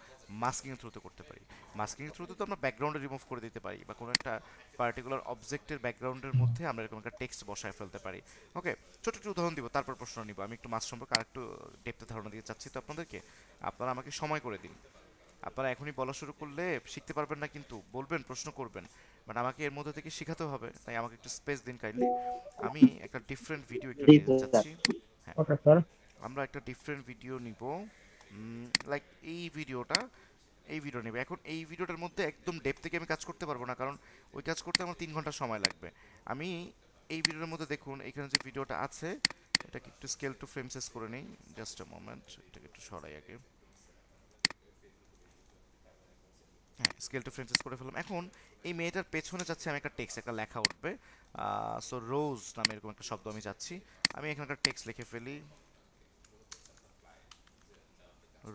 A: মাস্কিংয়ের থ্রুতে করতে পারি। মাস্কিংয়ের থ্রুতে তো আমরা ব্যাকগ্রাউন্ডে রিমুভ করে দিতে পারি, বা কোনো একটা পার্টিকুলার অবজেক্টের ব্যাকগ্রাউন্ডের মধ্যে আমরা এরকম একটা টেক্সট বসায় ফেলতে পারি। ওকে, ছোট একটু উদাহরণ দিব, তারপর প্রশ্ন নিব। আমি একটু মাস্ক সম্পর্কে আরেকটু ডেপথে ধারণা দিতে চাচ্ছি তো আপনাদেরকে, আপনারা আমাকে সময় করে দিন। আপনারা এখনই বলা শুরু করলে শিখতে পারবেন না, কিন্তু বলবেন, প্রশ্ন করবেন, বাট আমাকে এর মধ্যে থেকে শেখাতে হবে, তাই আমাকে একটু স্পেস দিন কাইন্ডলি। আমি একটা ডিফারেন্ট ভিডিও একটু
E: জি
A: নিয়ে যেতে
E: স্যার।
A: চাচ্ছি। হ্যাঁ,
E: ওকে স্যার।
A: আমরা একটা ডিফারেন্ট ভিডিও নিব, লাইক এই ভিডিও নেবে। এখন এই ভিডিওটার মধ্যে একদম ডেপ থেকে আমি কাজ করতে পারবো না, কারণ ওই কাজ করতে আমার 3 ঘন্টা সময় লাগবে। আমি এই ভিডিওর মধ্যে দেখুন, এখানে যে ভিডিওটা আছে এটাকে একটু স্কেল টু ফ্রেম সাইজ করে নিই, জাস্ট আ মোমেন্ট, এটাকে একটু সরাই আগে। হ্যাঁ, স্কেল টু ফ্রেম সাইজ করে ফেললাম। এখন এই মেয়েটার পেছনে চাচ্ছি আমি একটা টেক্সট, একটা লেখা উঠবে। সো রোজ নামে এরকম একটা শব্দ আমি চাচ্ছি। আমি এখানে একটা টেক্সট লিখে ফেলি,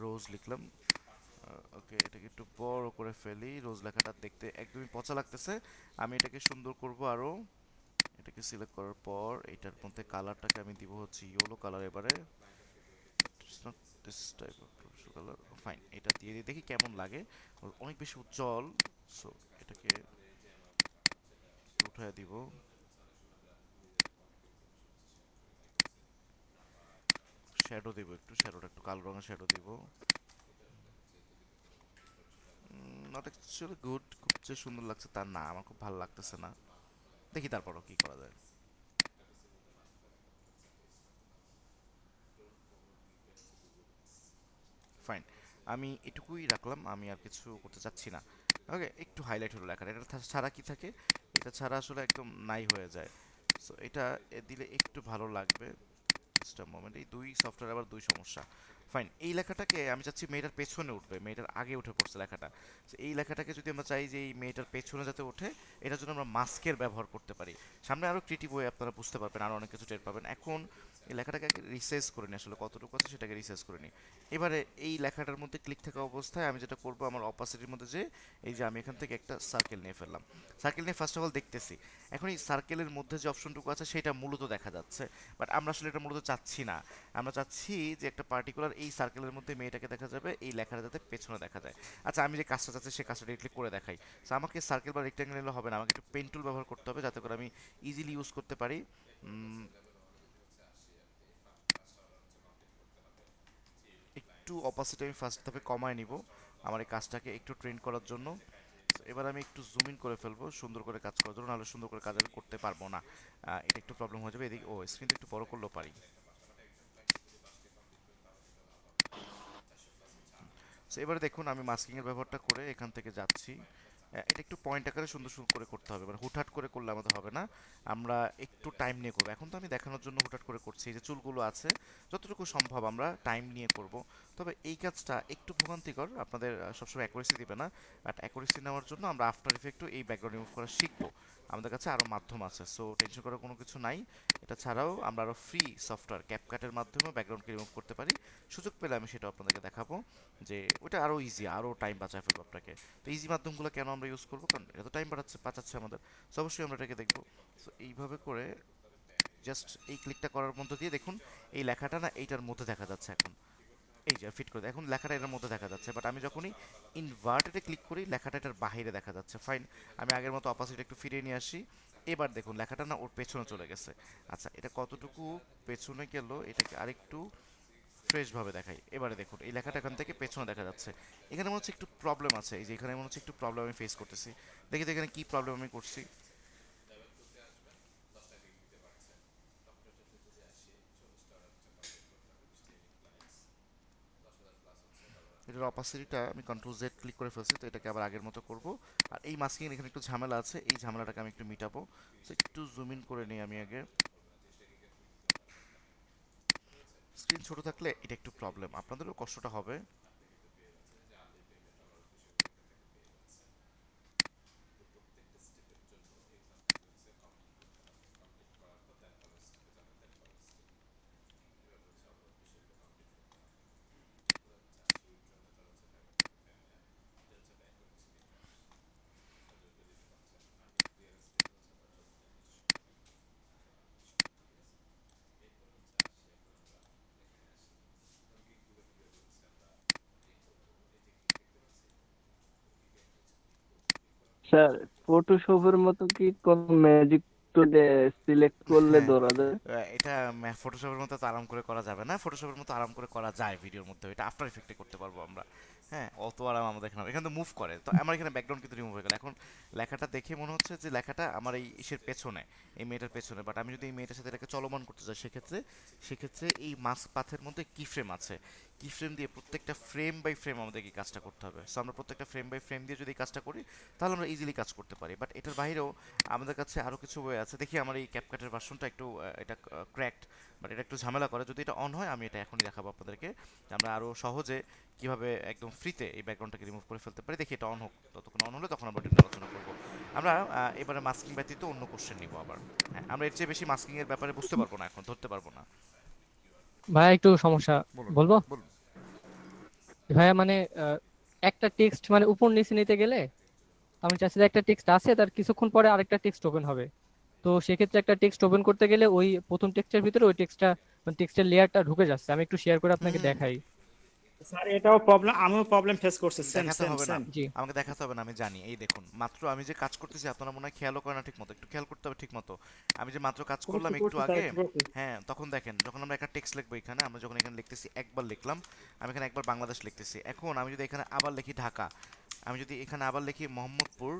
A: রোজ লিখলাম। ওকে, এটাকে একটু বড় করে ফেলি, রোজ লেখাটা দেখতে একদমই পচা লাগতেছে। আমি এটাকে সুন্দর করব আরো। এটাকে সিলেক্ট করার পর এটার মধ্যে কালারটাকে আমি দিব হচ্ছে ইয়েলো কালার। এবারে it's not this type of colour, fine, এটা দিয়ে দিয়ে দেখি কেমন লাগে। অনেক বেশি উজ্জ্বল, সো এটাকে উঠায় দিব। শ্যাডো দিব, একটু শ্যাডোটা একটু কালো রঙের শ্যাডো দিব। নট অ্যাকচুয়ালি গুড, খুব যে সুন্দর লাগছে তা না, আমার খুব ভালো লাগতেছে না। দেখি তারপরও কি করা যায়। ফাইন, আমি এটুকুই রাখলাম, আমি আর কিছু করতে চাচ্ছি না। ওকে, একটু হাইলাইট হলো লেখাটা, এটা ছাড়া কি থাকে, এটা ছাড়া আসলে একদম নাই হয়ে যায়। সো এটা দিলে একটু ভালো লাগবে। জাস্ট আ মোমেন্ট, এই দুই সফটওয়্যার আবার দুই সমস্যা। ফাইন, এই লেখাটাকে আমি চাচ্ছি মেয়েটার পেছনে উঠবে, মেয়েটার আগে উঠে পড়ছে লেখাটা। তো এই লেখাটাকে যদি আমরা চাই যে এই মেয়েটার পেছনে যাতে ওঠে, এটার জন্য আমরা মাস্কের ব্যবহার করতে পারি। সামনে আরও ক্রিয়েটিভ ওয়ে আপনারা বুঝতে পারবেন, আরও অনেক কিছু টের পাবেন। এখন এই লেখাটাকে আগে রিসাইজ করে নিই, আসলে কতটুকু আছে সেটাকে রিসাইজ করে নিই। এবারে এই লেখাটার মধ্যে ক্লিক থাকা অবস্থায় আমি যেটা করবো, আমার অপাসিটির মধ্যে যে এই যে আমি এখান থেকে একটা সার্কেল নিয়ে ফেললাম। সার্কেল নিয়ে ফার্স্ট অফ অল দেখতেছি, এখন এই সার্কেলের মধ্যে যে অপশনটুকু আছে সেটা মূলত দেখা যাচ্ছে, বাট আমরা আসলে এটা মূলত চাচ্ছি না। আমরা চাচ্ছি যে একটা পার্টিকুলার এই সার্কেলের মধ্যে মেয়েটাকে দেখা যাবে, এই লেখাটা যাতে পেছনে দেখা যায়। আচ্ছা, আমি যে কাজটা চাচ্ছি সেই কাজটা ডিরেক্টলি করে দেখাই। সো আমাকে সার্কেল বা রেক্ট্যাঙ্গেল নিলে হবে না, আমাকে একটু পেন টুল ব্যবহার করতে হবে যাতে করে আমি ইজিলি ইউজ করতে পারি। একটু অপাসিটি আমি ফার্স্ট ধাপে কমায় নিব আমার এই কাজটাকে একটু ট্রেন করার জন্য। এবার আমি একটু জুম ইন করে ফেলবো সুন্দর করে কাজ করার জন্য, নাহলে সুন্দর করে কাজ আমি করতে পারবো না। এটা একটু প্রবলেম হয়ে যাবে। এদিকে ও স্ক্রিনটা একটু বড় করলেও পারি। সো এবারে দেখুন, আমি মাস্কিংয়ের ব্যবহারটা করে এখান থেকে যাচ্ছি। এটা একটু পয়েন্ট আকারে সুন্দর সুন্দর করে করতে হবে, মানে হুটহাট করে করলে আমাদের হবে না, আমরা একটু টাইম নিয়ে করবো। এখন তো আমি দেখানোর জন্য হুটহাট করে করছি, এই যে চুলগুলো আছে যতটুকু সম্ভব আমরা টাইম নিয়ে করব। তবে এই কাজটা একটু ভোগান্তিকর, আপনাদের সবসময় অ্যাকুরেসি দিবে না, বাট অ্যাকুরেসি নেওয়ার জন্য আমরা আফটার ইফেক্টও এই ব্যাকগ্রাউন্ড রিমুভ করা শিখবো। আমাদের কাছে আরও মাধ্যম আছে, সো টেনশন করার কোনো কিছু নাই। এটা ছাড়াও আমরা আরও ফ্রি সফটওয়্যার ক্যাপকাটের মাধ্যমেও ব্যাকগ্রাউন্ডকে রিমুভ করতে পারি। সুযোগ পেলে আমি সেটা আপনাদেরকে দেখাবো, যে ওটা আরও ইজি, আরও টাইম বাঁচায় ফেলবো আপনাকে। তো ইজি মাধ্যমগুলো কেন আমরা ইউজ করবো, কারণ এটা তো টাইম বাঁচাচ্ছে আমাদের, সো অবশ্যই আমরা এটাকে দেখবো। সো এইভাবে করে জাস্ট এই ক্লিকটা করার মধ্য দিয়ে দেখুন এই লেখাটা না এইটার মধ্যে দেখা যাচ্ছে। এখন এই যে ফিট করে এখন লেখাটা এটার মধ্যে দেখা যাচ্ছে, বাট আমি যখনই ইনভার্টেডে ক্লিক করি লেখাটা এটার বাইরে দেখা যাচ্ছে। ফাইন, আমি আগের মতো অপাসিটি একটু ফিরিয়ে নিয়ে আসি, এবার দেখুন লেখাটা না ওর পেছনে চলে গেছে। আচ্ছা এটা কতটুকু পেছনে গেল এটাকে আরেকটু ফ্রেশ ভাবে দেখাই। এবারে দেখুন এই লেখাটা এখান থেকে পেছনে দেখা যাচ্ছে। এখানে মনে হচ্ছে একটু প্রবলেম আছে, এই যে এখানে মনে হচ্ছে একটু প্রবলেম আমি ফেস করতেছি। দেখি তো এখানে কি প্রবলেম আমি করছি। এটার অপাসিটিটা আমি কন্ট্রোল জেড ক্লিক করে ফেলছি, তো এটাকে আবার আগের মতো করব। আর এই মাস্কিং এখানে একটু ঝামেলা আছে, এই ঝামেলাটাকে আমি একটু মিটাবো। তো একটু জুম ইন করে নিই আমি আগে। স্ক্রিন ছোট থাকলে এটা একটু প্রবলেম, আপনাদেরও কষ্টটা হবে।
E: স্যার ফটোশপের মতো কি কোন ম্যাজিক টুলে সিলেক্ট করলে
A: হ্যাঁ,
E: ধরা যায়?
A: এটা ফটোশপের মতো তো আরাম করে করা যাবে না, ফটোশপের মতো আরাম করে করা যায় ভিডিওর মধ্যে, এটা আফটার ইফেক্টে করতে পারবো আমরা। হ্যাঁ, অত আরাম আমাদের এখানে এখানে তো মুভ করে, তো আমার এখানে ব্যাকগ্রাউন্ড কিন্তু রিমুভ হয়ে গেল। এখন লেখাটা দেখে মনে হচ্ছে যে লেখাটা আমার এই ইসের পেছনে, এই মেয়েটার পেছনে, বাট আমি যদি এই মেয়েটার সাথে এটাকে চলমান করতে চাই সেক্ষেত্রে সেক্ষেত্রে এই মাস্ক পাথের মধ্যে কি ফ্রেম আছে, কি ফ্রেম দিয়ে প্রত্যেকটা ফ্রেম বাই ফ্রেম আমাদের কি কাজটা করতে হবে। সো আমরা প্রত্যেকটা ফ্রেম বাই ফ্রেম দিয়ে যদি কাজটা করি তাহলে আমরা ইজিলি কাজ করতে পারি। বাট এটার বাইরেও আমাদের কাছে আরও কিছু ওয়ে আছে। দেখি আমার এই ক্যাপকাটের ভার্সনটা একটু এটা ক্র্যাকড, বাট এটা একটু ঝামেলা করে। যদি এটা অন হয় আমি এটা এখনই দেখাবো আপনাদেরকে, যে আমরা আরও সহজে কিভাবে একদম ফ্রিতে এই ব্যাকগ্রাউন্ডটাকে রিমুভ করে ফেলতে পারি। দেখি এটা অন হোক, ততক্ষণ অন হলে তখন আমরা ডিটেল আলোচনা করবো। আমরা এবারে মাস্কিং ব্যতীত অন্য কোশ্চেন নিব আবার। হ্যাঁ, আমরা এর চেয়ে বেশি মাস্কিং এর ব্যাপারে বুঝতে পারবো না, এখন ধরতে পারবো না।
F: ভাইয়া একটু সমস্যা
A: বলুন
F: বলবো।
A: বলুন।
F: ভাইয়া মানে একটা টেক্সট মানে উপর নিচে নিতে গেলে আমি চাচ্ছি যে একটা টেক্সট আছে তার কিছুক্ষণ পরে আরেকটা টেক্সট ওপেন হবে। তো সেক্ষেত্রে একটা টেক্সট ওপেন করতে গেলে ওই প্রথম টেক্সটের ভিতরে ওই টেক্সটটা মানে টেক্সটের লেয়ারটা ঢুকে যাচ্ছে। আমি একটু শেয়ার করে আপনাকে
A: হুম,
F: দেখাই।
G: স্যার এটাও প্রবলেম, আমিও প্রবলেম ফেস করছি, সেম
A: দেখাতে
G: সেম
A: হবে না,
G: সেম।
F: জি।
A: আমাকে দেখাতে হবে না, আমি জানি। এই দেখুন মাত্র আমি যে কাজ করতেছি আপনারা মনে হয় খেয়ালও করেন না ঠিক মতো, একটু খেয়াল করতে হবে ঠিক মতো। আমি যে মাত্র কাজ করলাম
G: করছি
A: একটু
G: করছি স্যার,
A: আগে,
G: একটু করছি।
A: হ্যাঁ তখন দেখেন যখন আমরা একটা টেক্সট লিখবো এখানে, আমরা যখন এখানে লিখতেছি একবার লিখলাম, আমি এখানে একবার বাংলাদেশ লিখতেছি। এখন আমি যদি এখানে আবার লিখি ঢাকা, আমি যদি এখানে আবার লিখি মোহাম্মদপুর,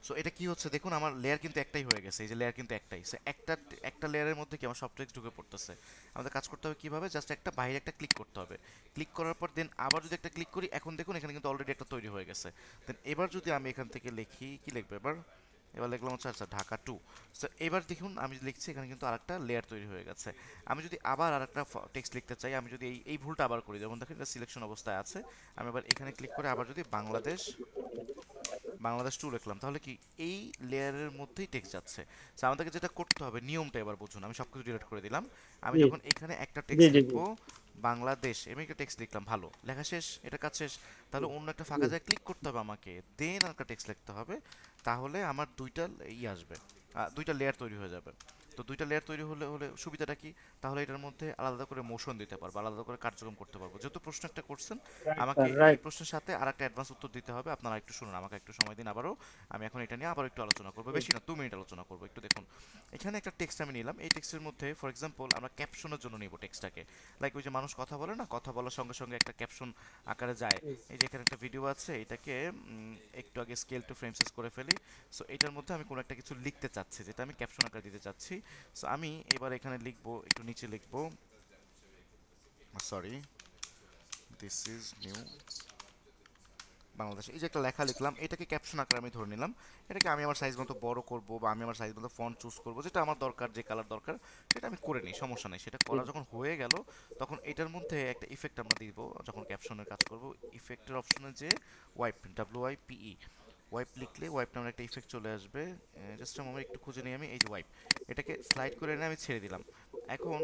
A: সো এটা কি হচ্ছে দেখুন, আমার লেয়ার কিন্তু একটাই হয়ে গেছে, এই যে লেয়ার কিন্তু একটাই। সো একটা একটা লেয়ারের মধ্যে কি আমার সব টেক্সট ঢুকে পড়তেছে। আমাদের কাজ করতে হবে কিভাবে, জাস্ট একটা বাইরে একটা ক্লিক করতে হবে। ক্লিক করার পর দেন আবার যদি একটা ক্লিক করি, এখন দেখুন এখানে কিন্তু অলরেডি একটা তৈরি হয়ে গেছে। দেন এবার যদি আমি এখান থেকে লিখি, কি লিখবো এবার, এবার লিখলাম হচ্ছে আচ্ছা ঢাকা 2। সো এবার দেখুন আমি লিখছি এখানে কিন্তু আরেকটা লেয়ার তৈরি হয়ে গেছে। আমি যদি আবার আরেকটা টেক্সট লিখতে চাই, আমি যদি এই ভুলটা আবার করি, যেমন দেখেন এটা সিলেকশন অবস্থায় আছে, আমি আবার এখানে ক্লিক করে আবার যদি বাংলাদেশ বাংলাদেশ 2 লিখলাম, তাহলে কি এই লেয়ারের মধ্যেই টেক্সট যাচ্ছে। সো আমাদেরকে যেটা করতে হবে নিয়মটা এবার বুঝুন, আমি সবকিছু ডিলিট করে দিলাম। আমি
G: জি
A: যখন এখানে একটা
G: জি
A: টেক্সট
G: জি জি
A: লিখবো বাংলাদেশ, আমি একটা টেক্সট লিখলাম, ভালো লেখা শেষ, এটা কাজ শেষ। তাহলে অন্য একটা ফাঁকা জায়গায় ক্লিক করতে হবে আমাকে, দেন একটা টেক্সট লিখতে হবে। তাহলে আমার দুইটা আসবে, দুইটা লেয়ার তৈরি হয়ে যাবে। তো দুইটা লেয়ার তৈরি হলে হলে সুবিধাটা কি, তাহলে এটার মধ্যে আলাদা করে মোশন দিতে পারবো, আলাদা করে কার্যক্রম করতে পারবো। যেহেতু প্রশ্ন একটা করছেন,
G: রাইট
A: আমাকে
G: স্যার,
A: এই
G: রাইট।
A: প্রশ্নের সাথে আরেকটা অ্যাডভান্স উত্তর দিতে হবে। আপনারা একটু শুনুন, আমাকে একটু সময় দিন আবারও। আমি এখন এটা নিয়ে আবার একটু আলোচনা করবো, বেশি না 2 মিনিট আলোচনা করবো। একটু দেখুন এখানে একটা টেক্সট আমি নিলাম, এই টেক্সটের মধ্যে ফর এক্সাম্পল আমরা ক্যাপশনের জন্য নিব টেক্সটটাকে। লাইক ওই যে মানুষ কথা বলে না, কথা বলার সঙ্গে সঙ্গে একটা ক্যাপশন আকারে যায়। এই যে এখানে একটা ভিডিও আছে, এটাকে একটু আগে স্কেল টু ফ্রেম সাইজ করে ফেলি। সো এটার মধ্যে আমি কোনো একটা কিছু লিখতে চাচ্ছি যেটা আমি ক্যাপশন আকারে দিতে চাচ্ছি। সো আমি এবার এখানে লিখবো, একটু নিচে লিখবো, sorry, this is new Bangladesh, এই যে একটা লেখা লিখলাম, এটাকে ক্যাপশন আকারে আমি ধরে নিলাম। এটাকে আমি আমার সাইজ মতো বড় করব, বা আমি আমার সাইজ মতো ফন্ট চুজ করব, যেটা আমার দরকার, যে কালার দরকার সেটা আমি করে নিই, সমস্যা নেই। সেটা করা যখন হয়ে গেল, তখন এটার মধ্যে একটা ইফেক্ট আমরা দিব যখন ক্যাপশনের কাজ করব। ইফেক্টের অপশনে যে ওয়াইপ, WIPE, ওয়াইপ লিখলে ওয়াইপ নামের একটা ইফেক্ট চলে আসবে। জাস্ট মোমেন্ট একটু খুঁজে নিই আমি, এই যে ওয়াইপ, এটাকে স্লাইড করে এনে আমি ছেড়ে দিলাম। এখন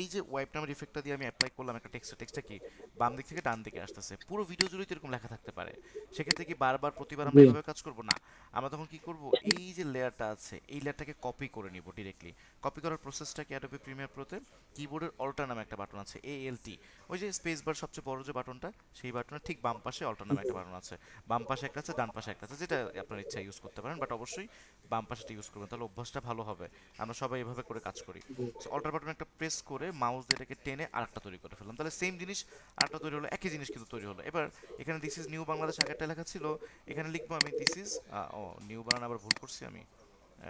A: এই যে ওয়াইপ নামের ইফেক্টটা দিয়ে আমি অ্যাপ্লাই করলাম একটা টেক্সটটা কি বাম দিক থেকে ডান দিকে আসতেছে, পুরো ভিডিও জুড়েই তো এরকম লেখা থাকতে পারে। সেক্ষেত্রে কি বারবার প্রতিবার আমরা
F: জি।
A: এইভাবে কাজ করব না, আমরা তখন কি করব, এই যে লেয়ারটা আছে এই লেয়ারটাকে কপি করে নিব ডিরেক্টলি। কপি করার প্রসেসটা কি অ্যাডোবি প্রিমিয়ার প্রোতে কিবোর্ডের অল্টার নামে একটা বাটন আছে, ALT, ওই যে স্পেস বার সবচেয়ে বড় যে বাটনটা, সেই বাটনের ঠিক বাম পাশে অল্টার নামে একটা বাটন আছে। বাম পাশে একটা আছে, ডান পাশে একটা আছে, যেটা আপনার ইচ্ছা ইউজ করতে পারেন, বাট অবশ্যই বাম পাশেটা ইউজ করবেন, তাহলে অভ্যাসটা ভালো হবে। আমরা সবাই এভাবে করে কাজ করি। সো অল্টার বাটন একটা প্রেস করে মাউস দিয়ে এটাকে টেনে আরেকটা তৈরি করে ফেললাম, তাহলে সেম জিনিস আরেকটা তৈরি হলো, একই জিনিস কিন্তু তৈরি হলো। এবার এখানে দিস ইজ নিউ বাংলাদেশ আগেরটা লেখা ছিল, এখানে লিখবো আমি দিস ইজ, ও নিউ বানান আবার ভুল করছি আমি,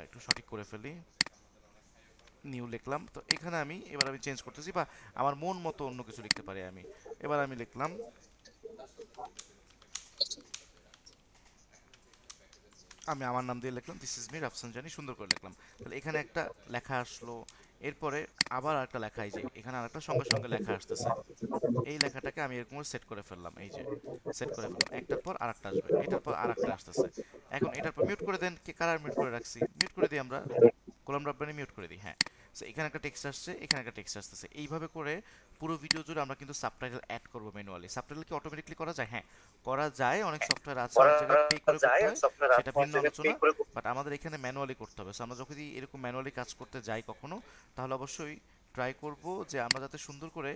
A: একটু সঠিক করে ফেলি, নিউ লিখলাম। তো এখানে আমি এবার আমি চেঞ্জ করতেছি, বা আমার মন মতো অন্য কিছু লিখতে পারি আমি। এবার আমি লিখলাম, আমি আমার নাম দিয়ে লিখলাম দিস ইজ মি রাফসানজানি, সুন্দর করে লিখলাম। তাহলে এখানে একটা লেখা আসলো, এরপরে আবার একটা লেখা, এই যে এখানে আরেকটা সঙ্গে সঙ্গে লেখা আসতেছে, এই লেখাটাকে আমি এরকম সেট করে ফেললাম, এই যে সেট করে ফেললাম, একটার পর আরেকটা আসবে, এটার পর আরেকটা আসতেছে। এখন এটার পর মিউট করে দেন, কে কারা মিউট করে রাখছি, মিউট করে দিই আমরা, গোলাম রাব্বানি মিউট করে দিই, হ্যাঁ। সো এখানে একটা টেক্সট আসছে, এখানে একটা টেক্সট আসতেছে, এইভাবে করে পুরো ভিডিও জুড়ে আমরা কিন্তু সাবটাইটেল অ্যাড করব ম্যানুয়ালি। সাবটাইটেল কি অটোমেটিকলি করা যায়? হ্যাঁ করা যায়, অনেক সফটওয়্যার আছে, অনেক জায়গায় পে করে
C: যায়
A: করতে হয়,
C: সফটওয়্যার
A: সেটা
C: আছে, অনেক
A: ভিন্ন
C: জায়গায় পে
A: আলোচনা।
C: করে
A: বাট আমাদের এখানে ম্যানুয়ালি করতে হবে। সো আমরা যদি এরকম ম্যানুয়ালি কাজ করতে যাই কখনো, তাহলে অবশ্যই ট্রাই করব যে আমরা যাতে সুন্দর করে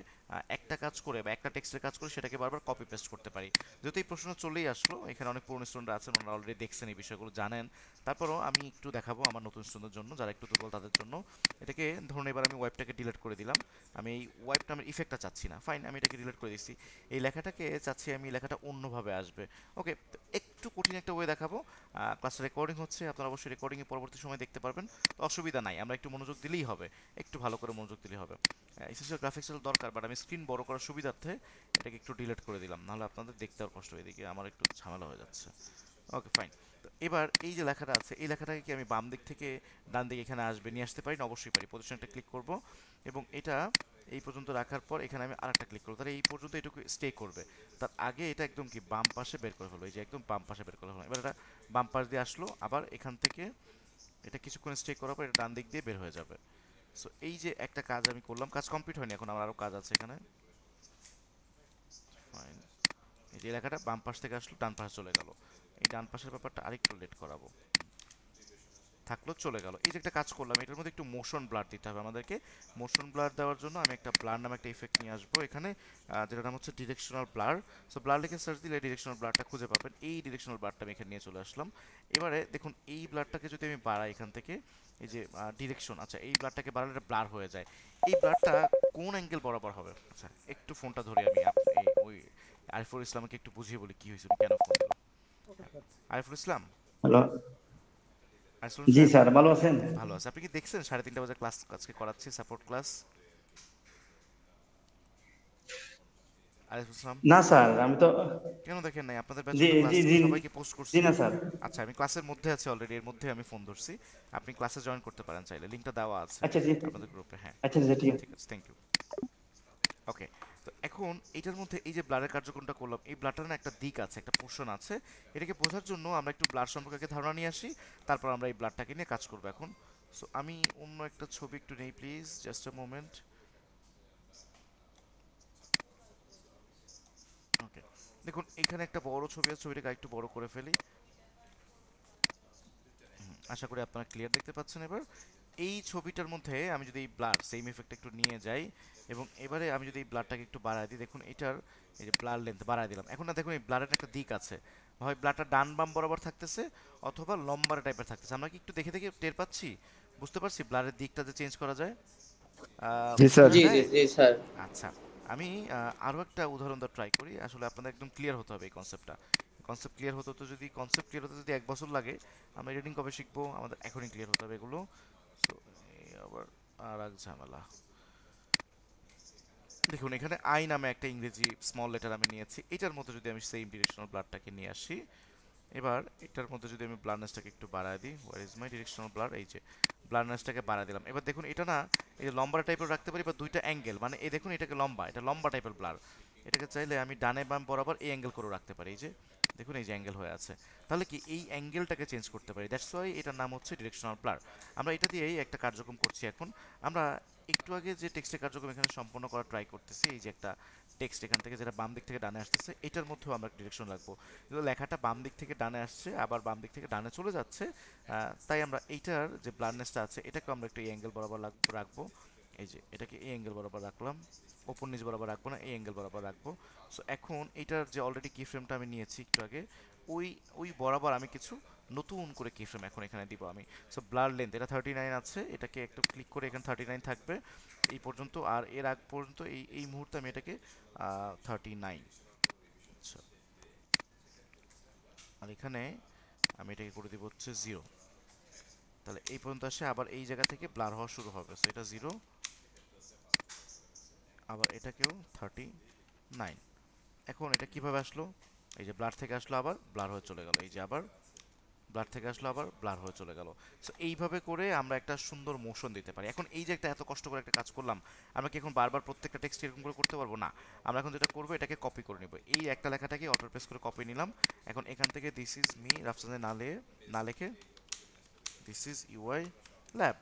A: একটা কাজ করে বা একটা টেক্সটের কাজ করে সেটাকে বারবার কপি পেস্ট করতে পারি। যেহেতু এই প্রশ্ন চলেই আসলো, এখানে অনেক পুরনো স্টুডেন্ট আছেন, ওনারা অলরেডি দেখছেন এই বিষয়গুলো, জানেন। তারপরও আমি একটু দেখাবো আমার নতুন স্টুডেন্টের জন্য, যারা একটু দুর্বল তাদের জন্য। এটাকে ধরুন এবার আমি ওয়েবটাকে ডিলিট করে দিলাম, আমি এই ওয়েবটা আমি ইফেক্টটা চাচ্ছি না, ফাইন, আমি এটাকে ডিলিট করে দিচ্ছি। এই লেখাটাকে চাচ্ছি আমি লেখাটা অন্যভাবে আসবে। ওকে, একটু কঠিন একটা ওয়ে দেখাবো। ক্লাসটা রেকর্ডিং হচ্ছে, আপনারা অবশ্যই রেকর্ডিংয়ে পরবর্তী সময় দেখতে পারবেন, তো অসুবিধা নাই, আমরা একটু মনোযোগ দিলেই হবে, একটু ভালো করে মনোযোগ দিলেই হবে। এসেসিয়াল গ্রাফিক্সের দরকার, বাট আমি স্ক্রিন বড় করার সুবিধার্থে এটাকে একটু ডিলিট করে দিলাম, নাহলে আপনাদের দেখতে আর কষ্ট, এদিকে আমার একটু ঝামেলা হয়ে যাচ্ছে। Okay fine. তো এবার এই যে লেখাটা আছে, এই লেখাটাকে কি আমি বাম দিক থেকে ডান দিকে এখানে আসবে নিয়ে আসতে পারি না? অবশ্যই পারি। পজিশনটা ক্লিক করব এবং এটা এই পর্যন্ত রাখার পর এখানে আমি আরেকটা ক্লিক করব, তাহলে এই পর্যন্ত এটুকু স্টে করবে। তার আগে এটা একদম কি বাম পাশে বের করে হলো, এই যে একদম বাম পাশে বের করে হলো। এবার এটা বাম পাশ দিয়ে আসলো, আবার এখান থেকে এটা কিছুক্ষণ স্টে করার পর এটা ডান দিক দিয়ে বের হয়ে যাবে। সো এই যে একটা কাজ আমি করলাম, কাজ কমপ্লিট হয়নি, এখন আমার আরও কাজ আছে এখানে। ফাইন, এই যে লেখাটা বাম পাশ থেকে আসলো ডান পাশে চলে গেল, এই ডান পাশের ব্যাপারটা আরেকটু লেট করাবো, থাকলো চলে গেল। এই যে একটা কাজ করলাম, এটার মধ্যে একটু মোশন ব্লার দিতে হবে আমাদেরকে। মোশন ব্লার দেওয়ার জন্য আমি একটা ব্লার নামে একটা ইফেক্ট নিয়ে আসবো এখানে, যেটার নাম হচ্ছে ডিরেকশনাল ব্লার। সো ব্লার লিখে সার্চ দিলে ডিরেকশনাল ব্লারটা খুঁজে পাবেন, এই ডিরেকশনাল ব্লারটা আমি এখানে নিয়ে চলে আসলাম। এবারে দেখুন এই ব্লারটাকে যদি আমি বাড়াই এখান থেকে, এই যে ডিরেকশন, আচ্ছা এই ব্লারটাকে বাড়ালে এটা ব্লার হয়ে যায়। এই ব্লারটা কোন অ্যাঙ্গেল বরাবর হবে? আচ্ছা একটু ফোনটা ধরে আমি এই ওই আরিফুল ইসলামকে একটু বুঝিয়ে বলি কি হয়েছে, উনি কেন ফোন দিল। আরিফুল ইসলাম,
H: হ্যালো,
A: আরিফুল
H: জি
A: স্যার,
H: স্যার, ভালো আছেন?
A: ভালো আছে। আপনি কি দেখছেন 3:30 বাজে ক্লাস আজকে করাচ্ছি, সাপোর্ট ক্লাস? আরিফুল ইসলাম,
H: না স্যার, আমি তো
A: কেন দেখেন নাই? আপনাদের ব্যাচে
H: জি
A: তো
H: জি
A: ক্লাস
H: জি
A: সবাইকে পোস্ট
H: জি
A: করছি।
H: না স্যার।
A: আচ্ছা আমি ক্লাসের মধ্যে আছি অলরেডি, এর মধ্যে আমি ফোন ধরছি, আপনি ক্লাসে জয়েন করতে পারেন চাইলে, লিংকটা দেওয়া আছে
H: আচ্ছা জি,
A: আপনাদের গ্রুপে। হ্যাঁ
H: আচ্ছা জি, ঠিক আছে।
A: ঠিক আছে, থ্যাংক ইউ। ওকে, তো এখন এটার মধ্যে এই যে ব্লারের কার্যক্রমটা করলাম, এই ব্লারটার না একটা দিক আছে, একটা পোর্শন আছে, এটাকে বোঝার জন্য আমরা একটু ব্লার সম্পর্কে ধারণা নিয়ে আসি, তারপর আমরা এই ব্লারটাকে নিয়ে কাজ করবো এখন। সো আমি অন্য একটা ছবি একটু নেই প্লিজ, জাস্ট আ মোমেন্ট। ওকে, দেখুন এখানে একটা বড় ছবি আছে, ছবিটাকে একটু বড় করে ফেলি। আশা করি আপনারা ক্লিয়ার দেখতে পাচ্ছেন। এবার এই ছবিটার মধ্যে আমি যদি এই ব্লার সেম ইফেক্টটা একটু নিয়ে যাই এবং এবারে আমি যদি এই ব্লারটাকে একটু বাড়ায় দিই, দেখুন এটার এই যে ব্লার লেন্থ বাড়ায় দিলাম। এখন না দেখুন এই ব্লারের একটা দিক আছে, হয় ব্লারটা ডান বাম বরাবর থাকতেছে অথবা লম্বা টাইপের থাকতেছে। আমরা কি একটু দেখে দেখে টের পাচ্ছি, বুঝতে পারছি ব্লারের দিকটা যে চেঞ্জ করা যায়?
E: জি
A: বুঝতে
E: স্যার।
A: পারা
I: জি
A: যায়?
I: জি জি স্যার।
A: আচ্ছা, আমি আরও একটা উদাহরণ দেওয়ার ট্রাই করি, আসলে আপনাদের একদম ক্লিয়ার হতে হবে এই কনসেপ্টটা। কনসেপ্ট ক্লিয়ার হতে তো যদি কনসেপ্ট ক্লিয়ার হতে যদি 1 বছর লাগে, আমরা রিডিং কবে শিখবো? আমাদের এখনই ক্লিয়ার হতে হবে এগুলো। সো আবার আর এক ঝামেলা। দেখুন এখানে আই নামে একটা ইংরেজি স্মল লেটার আমি নিয়েছি, এটার মধ্যে যদি আমি সেম ডিরেকশনাল ব্লারটাকে নিয়ে আসি, এবার এটার মধ্যে যদি আমি ব্লারনেসটাকে একটু বাড়ায় দিই, where is my directional blur, এই যে ব্লারনেসটাকে বাড়ায় দিলাম। এবার দেখুন এটা না এই যে লম্বা টাইপের রাখতে পারি বা দুইটা অ্যাঙ্গেল, মানে এই দেখুন এটাকে লম্বা, এটা লম্বা টাইপের ব্লার, এটাকে চাইলে আমি ডানে বাম বরাবর এই অ্যাঙ্গেল করে রাখতে পারি, এই যে দেখুন এই যে অ্যাঙ্গেল হয়ে আছে। তাহলে কি এই অ্যাঙ্গেলটাকে চেঞ্জ করতে পারি, দ্যাটস ওয়াই এটার নাম হচ্ছে ডিরেকশনাল ব্লার। আমরা এটা দিয়েই একটা কার্যক্রম করছি এখন। আমরা একটু আগে যে টেক্সটের কার্যক্রম এখানে সম্পন্ন করা ট্রাই করতেছি, এই যে একটা টেক্সট এখান থেকে যেটা বাম দিক থেকে ডানে আসতেছে এটার মধ্যেও আমরা ডিরেকশন রাখবো। কিন্তু লেখাটা বাম দিক থেকে ডানে আসছে আবার বাম দিক থেকে ডানে চলে যাচ্ছে, তাই আমরা এইটার যে ব্লারনেসটা আছে এটাকে আমরা একটু এই অ্যাঙ্গেল বরাবর রাখবো। এই যে এটাকে এই অ্যাঙ্গেল বরাবর রাখলাম, ওপর নিচ বরাবর রাখবো না, এই অ্যাঙ্গেল বরাবর রাখবো। সো এখন এটার যে অলরেডি কি ফ্রেমটা আমি নিয়েছি একটু আগে, ওই ওই বরাবর আমি কিছু নতুন করে কি ফ্রেম এখন এখানে দিব আমি। সো ব্লার লেন্থ এটা 39 আছে, এটাকে একটু ক্লিক করে এখানে 39 থাকবে এই পর্যন্ত, আর এর আগ পর্যন্ত এই এই মুহূর্তে আমি এটাকে 39। আচ্ছা, আর এখানে আমি এটাকে করে দিব হচ্ছে 0। তাহলে এই পর্যন্ত আসে, আবার এই জায়গা থেকে ব্লার হওয়া শুরু হবে। সো এটা 0, আবার এটাকেও 39। এখন এটা কিভাবে আসলো? এই যে ব্লার থেকে আসলো আবার ব্লার হয়ে চলে গেল, এই যে আবার ব্লার থেকে আসলো আবার ব্লার হয়ে চলে গেল। সো এইভাবে করে আমরা একটা সুন্দর মোশন দিতে পারি। এখন এই যে একটা এত কষ্ট করে একটা কাজ করলাম, আমরা কি এখন বারবার প্রত্যেকটা টেক্সট এরকম করে করতে পারবো না। আমরা এখন যেটা করবো এটাকে কপি করে নেব। এই একটা লেখাটাকে অটো প্রেস করে কপি নিলাম। এখন এখান থেকে দিস ইজ মি রাফসানে না লিখে this is UI lab.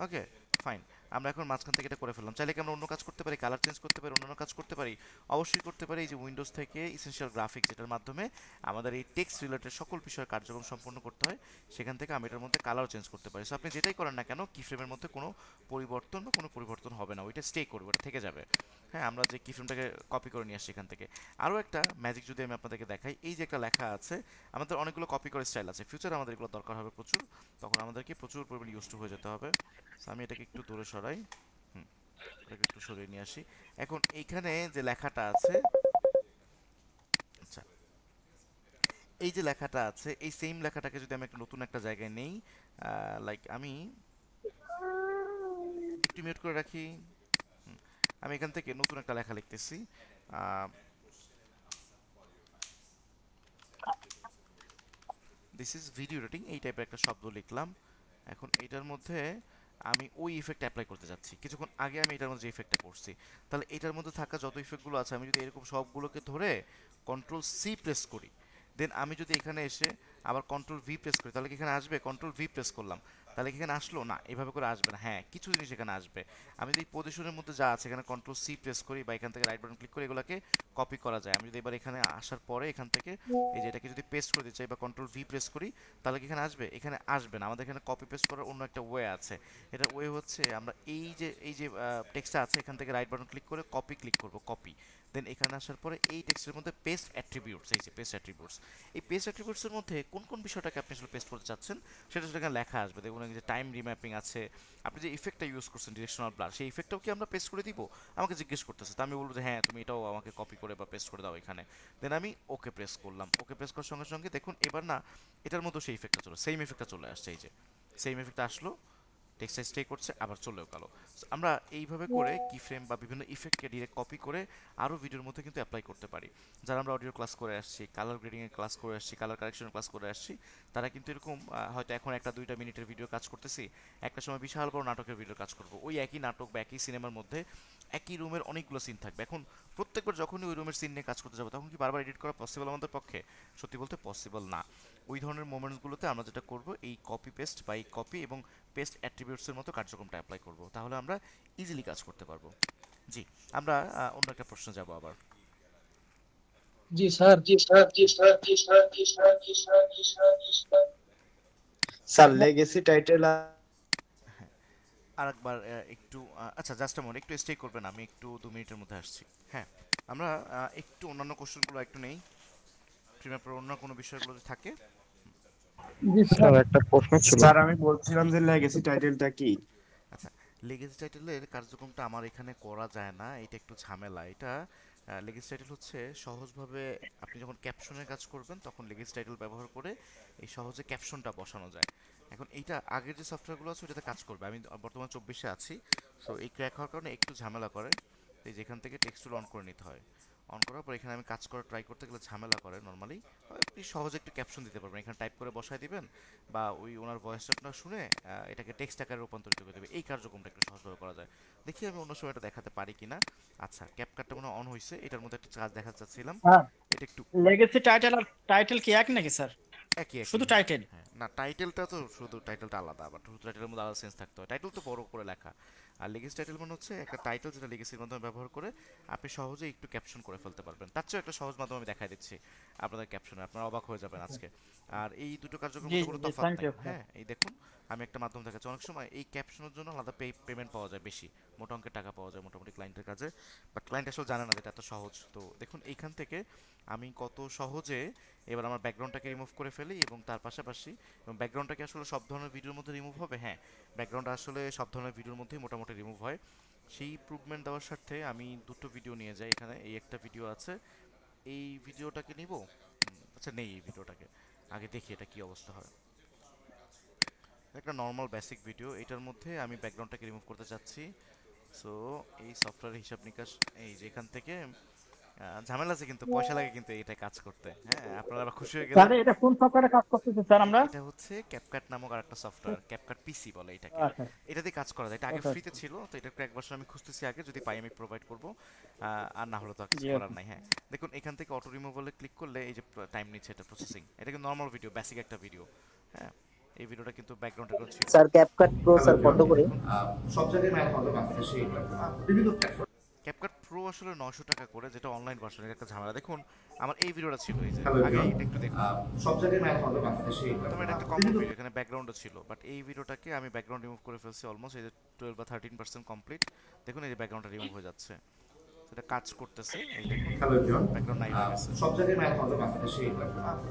A: Okay fine, আমরা এখন মাঝখান থেকে এটা করে ফেললাম। চাইলে কি আমরা অন্য কাজ করতে পারি, কালার চেঞ্জ করতে পারি, অন্যান্য কাজ করতে পারি? অবশ্যই করতে পারি। এই যে উইন্ডোজ থেকে ইসেনশিয়াল গ্রাফিক্স, যেটার মাধ্যমে আমাদের এই টেক্সট রিলেটেড সকল বিষয়ের কার্যক্রম সম্পন্ন করতে হয়, সেখান থেকে আমি এটার মধ্যে কালার চেঞ্জ করতে পারি। সো আপনি যেটাই করেন না কেন, কি ফ্রেমের মধ্যে কোনো পরিবর্তন হবে না, ওইটা স্টে করবে, ওটা থেকে যাবে। হ্যাঁ, আমরা যে কি ফ্রেমটাকে কপি করে নিয়ে আসছি এখান থেকে। আরও একটা ম্যাজিক যদি আমি আপনাদেরকে দেখাই, এই যে একটা লেখা আছে, আমাদের অনেকগুলো কপি করে স্টাইল আছে, ফিউচারে আমাদের এগুলো দরকার হবে প্রচুর, তখন আমাদেরকে প্রচুর পরিমাণে ইউজ টু হয়ে যেতে হবে। আমি এটাকে একটু দূরে সরাই, এটাকে একটু সরিয়ে নিয়ে আসি। এখন এইখানে যে লেখাটা আছে, আচ্ছা এই যে লেখাটা আছে, এই সেম লেখাটাকে যদি আমি একটা নতুন একটা জায়গায় নেই, লাইক আমি একটু মিউট করে রাখি, আমি এখান থেকে নতুন একটা লেখা লিখতেছি, দিস ইজ ভিডিও এডিটিং, এই টাইপের একটা শব্দ লিখলাম। এখন এইটার মধ্যে আমি ওই ইফেক্ট অ্যাপ্লাই করতে যাচ্ছি। কিছুক্ষণ আগে আমি এটার মধ্যে যে ইফেক্টটা করছি, তাহলে এটার মধ্যে থাকা যত ইফেক্টগুলো আছে আমি যদি এরকম সবগুলোকে ধরে কন্ট্রোল সি প্রেস করি, দেন আমি যদি এখানে এসে আবার কন্ট্রোল ভি প্রেস করি, তাহলে কি এখানে আসবে? কন্ট্রোল ভি প্রেস করলাম, তাহলে কি এখানে আসলো? না, এভাবে করে আসবে না। হ্যাঁ, কিছু জিনিস এখানে আসবে। আমি যদি এই পজিশনের মধ্যে যা আছে এখানে কন্ট্রোল সি প্রেস করি বা এখান থেকে রাইট বাটন ক্লিক করে এগুলোকে কপি করা যায়। আমি যদি এবার এখানে আসার পরে এখান থেকে এই যে এটাকে যদি পেস্ট করে দিতে চাই বা কন্ট্রোল ভি প্রেস করি, তাহলে কি এখানে আসবে? এখানে আসবে না। আমাদের এখানে কপি পেস্ট করার অন্য একটা ওয়ে আছে। এটা ওয়ে হচ্ছে আমরা এই যে টেক্সটটা আছে এখান থেকে রাইট বাটন ক্লিক করে কপি ক্লিক করব, কপি। দেন এখানে আসার পরে এই টেক্সটের মধ্যে পেস্ট অ্যাট্রিবিউটস, এই যে পেস্ট অ্যাট্রিবিউটস, এই পেস্ট অ্যাট্রিবিউটসের মধ্যে কোন কোন বিষয়টাকে আপনি আসলে পেস্ট করতে চাচ্ছেন সেটা এখানে লেখা আসবে। দেখুন এই যে টাইম রিম্যাপিং আছে, আপনি যে ইফেক্টটা ইউজ করছেন ডিরেকশনাল ব্লার, সেই ইফেক্টটাও কি আমরা পেস্ট করে দিব? আমাকে জিজ্ঞেস করতেছে, তো আমি বলবো যে হ্যাঁ তুমি এটাও আমাকে কপি করে বা পেস্ট করে দাও এখানে। দেন আমি ওকে প্রেস করলাম। ওকে প্রেস করার সঙ্গে সঙ্গে দেখুন এবার না এটার মধ্যে সেই ইফেক্টটা চলে, সেম ইফেক্টটা চলে আসছে। এই যে সেম ইফেক্টটা আসলো, টেক্সট স্টে করছে, আবার চলেও গেল। আমরা এইভাবে করে কি ফ্রেম বা বিভিন্ন ইফেক্টকে ডিরেক্ট কপি করে আরও ভিডিওর মধ্যে কিন্তু অ্যাপ্লাই করতে পারি। যারা আমরা অডিও ক্লাস করে আসছি, কালার গ্রেডিংয়ের ক্লাস করে আসছি, কালার কারেকশনের ক্লাস করে আসছি, তারা কিন্তু এরকম হয়তো এখন 1-2 মিনিটের ভিডিও কাজ করতেছি, একটা সময় বিশাল বড় নাটকের ভিডিও কাজ করব। ওই একই নাটক বা একই সিনেমার মধ্যে একই রুমের অনেকগুলো সিন থাকবে। এখন প্রত্যেকবার যখনই ওই রুমের সিন নিয়ে কাজ করতে যাবো, তখন কি বারবার এডিট করা পসিবল আমাদের পক্ষে? সত্যি বলতে পসিবল না। ওই ধরনের মোমেন্টসগুলোতে আমরা যেটা করব, এই কপি পেস্ট বা এই কপি এবং পেস্ট অ্যাট্রিবিউটসের মতো কার্যক্রমটা অ্যাপ্লাই করব, তাহলে আমরা ইজিলি কাজ করতে পারবো। জি, আমরা অন্য একটা প্রশ্ন যাব আবার।
H: জি স্যার, জি স্যার, জি স্যার, জি স্যার, জি স্যার, জি স্যার, জি স্যার, জি স্যার। স্যার লেগেসি টাইটেল
A: আরেকবার একটু আচ্ছা জাস্ট আমার একটু স্টে করবেন, আমি একটু 2 মিনিটের মধ্যে আসছি। হ্যাঁ, আমরা একটু অন্যান্য কোশ্চেনগুলো একটু নেই, প্রিমিয়ার অন্য কোনো বিষয়গুলো যদি থাকে।
E: জি স্যার, একটা প্রশ্ন ছিল।
H: স্যার আমি বলছিলাম যে লেগেসি টাইটেলটা কি?
A: আচ্ছা, লেগেসি টাইটেলের কার্যক্রমটা আমার এখানে করা যায় না, এটা একটু ঝামেলা। এটা লেগেসি টাইটেল হচ্ছে সহজভাবে আপনি যখন ক্যাপশনের কাজ করবেন তখন লেগেসি টাইটেল ব্যবহার করে এই সহজে ক্যাপশনটা বসানো যায়। এখন এইটা আগের যে সফটওয়্যারগুলো আছে ওটাতে কাজ করবে, আমি বর্তমানে 24-এ আছি। সো এই ক্র্যাক হওয়ার কারণে একটু ঝামেলা করে, এই যেখান থেকে টেক্সট টুল অন করে নিতে হয়। অন করার পর এখানে আমি কাজ করা ট্রাই করতে গেলে ঝামেলা করে নর্মালি। আপনি সহজে একটু ক্যাপশন দিতে পারবেন, এখানে টাইপ করে বসায় দিবেন বা ওই ওনার ভয়েসটা আপনার শুনে এটাকে টেক্সট আকারে রূপান্তরিত করে দেবে। এই কার্যক্রমটা একটু সহজভাবে করা যায়। দেখি আমি অন্য সময় এটা দেখাতে পারি কিনা। আচ্ছা, ক্যাপকাটটা মনে অন হয়েছে, এটার মধ্যে একটা কাজ দেখাতে চাচ্ছিলাম,
G: হ্যাঁ,
A: এটা একটু
G: লেগেসি টাইটেল আর টাইটেল কি এক নাকি স্যার?
A: একই একই
G: শুধু
A: হ্যাঁ
G: টাইটেল?
A: হ্যাঁ না টাইটেলটা তো শুধু টাইটেলটা আলাদা, বাট শুধু টাইটেলের মধ্যে আলাদা সেন্স থাকতে হয়, টাইটেল তো বড় করে লেখা। আর লেগেসি টাইটেল মানে হচ্ছে একটা টাইটেল যেটা লেগেসির মাধ্যমে ব্যবহার করে আপনি সহজেই একটু ক্যাপশন করে ফেলতে পারবেন। তার চেয়েও একটা সহজ মাধ্যম আমি দেখাই দিচ্ছি আপনাদের ক্যাপশনে, আপনারা অবাক হয়ে যাবেন আজকে। আর এই দুটো কার্যক্রমের
G: জি
A: মধ্যে কোনো
G: জি,
A: তফাৎ
G: থ্যাংক
A: নাই।
G: ইউ।
A: হ্যাঁ এই দেখুন আমি একটা মাধ্যম দেখাচ্ছি, অনেক সময় এই ক্যাপশনের জন্য আলাদা পেমেন্ট পাওয়া যায় বেশি, মোটা অঙ্কের টাকা পাওয়া যায় মোটামুটি ক্লায়েন্টের কাছে, বাট ক্লায়েন্ট আসলে জানে না যে এটা এত সহজ। তো দেখুন এইখান থেকে আমি কত সহজে এবার আমার ব্যাকগ্রাউন্ডটাকে রিমুভ করে ফেলি, এবং তার পাশাপাশি এবং ব্যাকগ্রাউন্ডটাকে আসলে সব ধরনের ভিডিওর মধ্যে রিমুভ হবে, হ্যাঁ ব্যাকগ্রাউন্ড আসলে সব ধরনের ভিডিওর মধ্যেই মোটামুটি রিমুভ হয়। সেই ইমপ্রুভমেন্ট দেওয়ার স্বার্থে আমি দুটো ভিডিও নিয়ে যাই এখানে, এই একটা ভিডিও আছে, এই ভিডিওটাকে নিব, আচ্ছা নেই এই ভিডিওটাকে, আগে দেখি এটা কি অবস্থা হয়। একটা নর্মাল বেসিক ভিডিও, এটার মধ্যে আমি ব্যাকগ্রাউন্ডটাকে রিমুভ করতে চাচ্ছি। সো এই সফটওয়্যার হিসাব নিকাশ, এই যে এখান থেকে ঝামেলা আছে কিন্তু পয়সা লাগে কিন্তু এটা কাজ করতে, হ্যাঁ আপনারা আবার খুশি হয়ে গেলেন।
G: স্যার এটা কোন সফটওয়্যারে কাজ করতেছে স্যার আমরা?
A: এটা হচ্ছে ক্যাপকাট নামক আরেকটা সফটওয়্যার, ক্যাপকাট পিসি বলে এটাকে।
G: আচ্ছা
A: এটা দিয়ে কাজ করা যায়, এটা আগে
G: আচ্ছা
A: ফ্রিতে ছিল, তো এটা ক্র্যাক ভার্সন আমি খুঁজতেছি, আগে যদি পাই আমি প্রোভাইড করব, আর না হলে তো আর কিছু
G: জি
A: করার
G: ওকে।
A: নাই। হ্যাঁ দেখুন এখান থেকে অটো রিমুভালে ক্লিক করলে এই যে টাইম নিচ্ছে এটা প্রসেসিং, এটা কিন্তু নর্মাল ভিডিও, বেসিক একটা ভিডিও। হ্যাঁ এই ভিডিওটা কিন্তু ব্যাকগ্রাউন্ডে কোনো ছিল।
H: স্যার ক্যাপকাট প্রো স্যার কত করে?
C: সব জায়গায় ম্যাপ হবে বাংলাদেশে বিভিন্ন প্ল্যাটফর্ম।
A: ক্যাপকাট প্রো আসলে 900 টাকা করে, যেটা অনলাইন ভার্সন, এটা একটা ঝামেলা। দেখুন আমার এই ভিডিওটা ছিল, এই যে
C: হ্যালো
A: আগে
C: এভরিওয়ান,
A: এটা একটু দেখুন,
C: সব জায়গায় ম্যাপ হবে বাংলাদেশে
A: তোমার এটা একটা কমন ভিডিও, এখানে ব্যাকগ্রাউন্ডও ছিল, বাট এই ভিডিওটাকে আমি ব্যাকগ্রাউন্ড রিমুভ করে ফেলছি অলমোস্ট, এই যে 12 বা 13% কমপ্লিট। দেখুন এই যে ব্যাকগ্রাউন্ডটা রিমুভ হয়ে যাচ্ছে, সেটা কাজ করতেছে, এই দেখুন
C: হ্যালো এভরিওয়ান,
A: ব্যাকগ্রাউন্ড নাই হয়ে গেছে।
C: সব জায়গায় ম্যাপ হবে বাংলাদেশে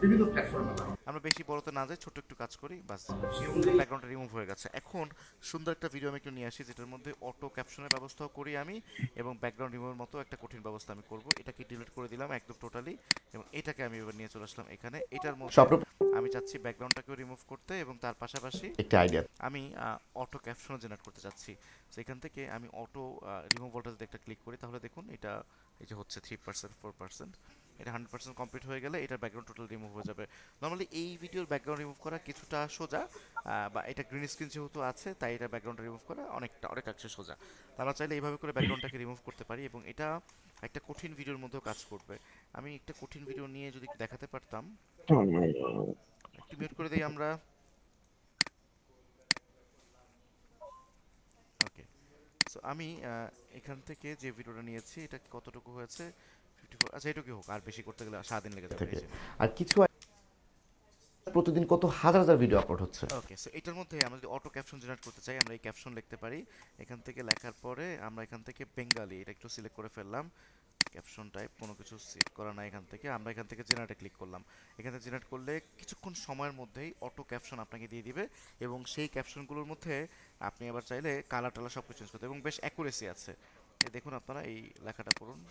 C: বিভিন্ন প্ল্যাটফর্মে।
A: আমরা বেশি বড়তে না যাই, ছোট একটু কাজ করি, বাস
C: সেই অনুযায়ী
A: ব্যাকগ্রাউন্ডটা রিমুভ হয়ে গেছে। এখন সুন্দর একটা ভিডিও আমি একটু নিয়ে আসি, যেটার মধ্যে অটো ক্যাপশনের ব্যবস্থাও করি আমি, এবং ব্যাকগ্রাউন্ড রিমুভের মতো একটা কঠিন ব্যবস্থা আমি করব। এটাকে ডিলিট করে দিলাম একদম টোটালি, এবং এটাকে আমি এবার নিয়ে চলে আসলাম এখানে। এটার মধ্যে আমি চাচ্ছি ব্যাকগ্রাউন্ডটাকেও রিমুভ করতে, এবং তার পাশাপাশি একটা আইডিয়া আমি অটো ক্যাপশনও জেনারেট করতে চাচ্ছি। তো এখান থেকে আমি অটো রিমুভালটা যদি একটা ক্লিক করি, তাহলে দেখুন এটা এই যে হচ্ছে 3% 4%, এটা 100% কমপ্লিট হয়ে গেলে এটার ব্যাকগ্রাউন্ড টোটাল রিমুভ হয়ে যাবে। নর্মালি এই ভিডিওর ব্যাকগ্রাউন্ড রিমুভ করা কিছুটা সোজা, বা এটা গ্রিন স্ক্রিন যেহেতু আছে তাই এটা ব্যাকগ্রাউন্ড রিমুভ করা অনেকাংশে সোজা। তারা চাইলে এইভাবে করে ব্যাকগ্রাউন্ডটাকে রিমুভ করতে পারি, এবং এটা একটা কঠিন ভিডিওর মধ্যেও কাজ করবে। আমি একটা কঠিন ভিডিও নিয়ে যদি একটু দেখাতে পারতাম, একটু মিউট করে দিই আমরা। ওকে, সো আমি এখান থেকে যে ভিডিওটা নিয়েছি এটা কতটুকু হয়েছে, 54, আচ্ছা এটুকু হোক, আর বেশি করতে গেলে সারাদিন লেগে যাবে।
I: আর কিছু প্রতিদিন কত হাজার হাজার ভিডিও আপলোড হচ্ছে।
A: ওকে, সো এটার মধ্যে আমরা যদি অটো ক্যাপশন জেনারেট করতে চাই, আমরা এই ক্যাপশন লিখতে পারি। এখান থেকে লেখার পরে আমরা এখান থেকে বেঙ্গালি এটা একটু সিলেক্ট করে ফেললাম, ক্যাপশন টাইপ কোনো কিছু সেট করা নাই, এখান থেকে আমরা এখান থেকে জেনারেটে ক্লিক করলাম। এখানে জেনারেট করলে কিছুক্ষণ সময়ের মধ্যেই অটো ক্যাপশন আপনাকে দিয়ে দিবে, এবং সেই ক্যাপশনগুলোর মধ্যে আপনি আবার চাইলে কালার টালার সব কিছু চেঞ্জ করতে, এবং বেশ অ্যাকুরেসি আছে। এই দেখুন আপনারা এই লেখাটা পড়ুন,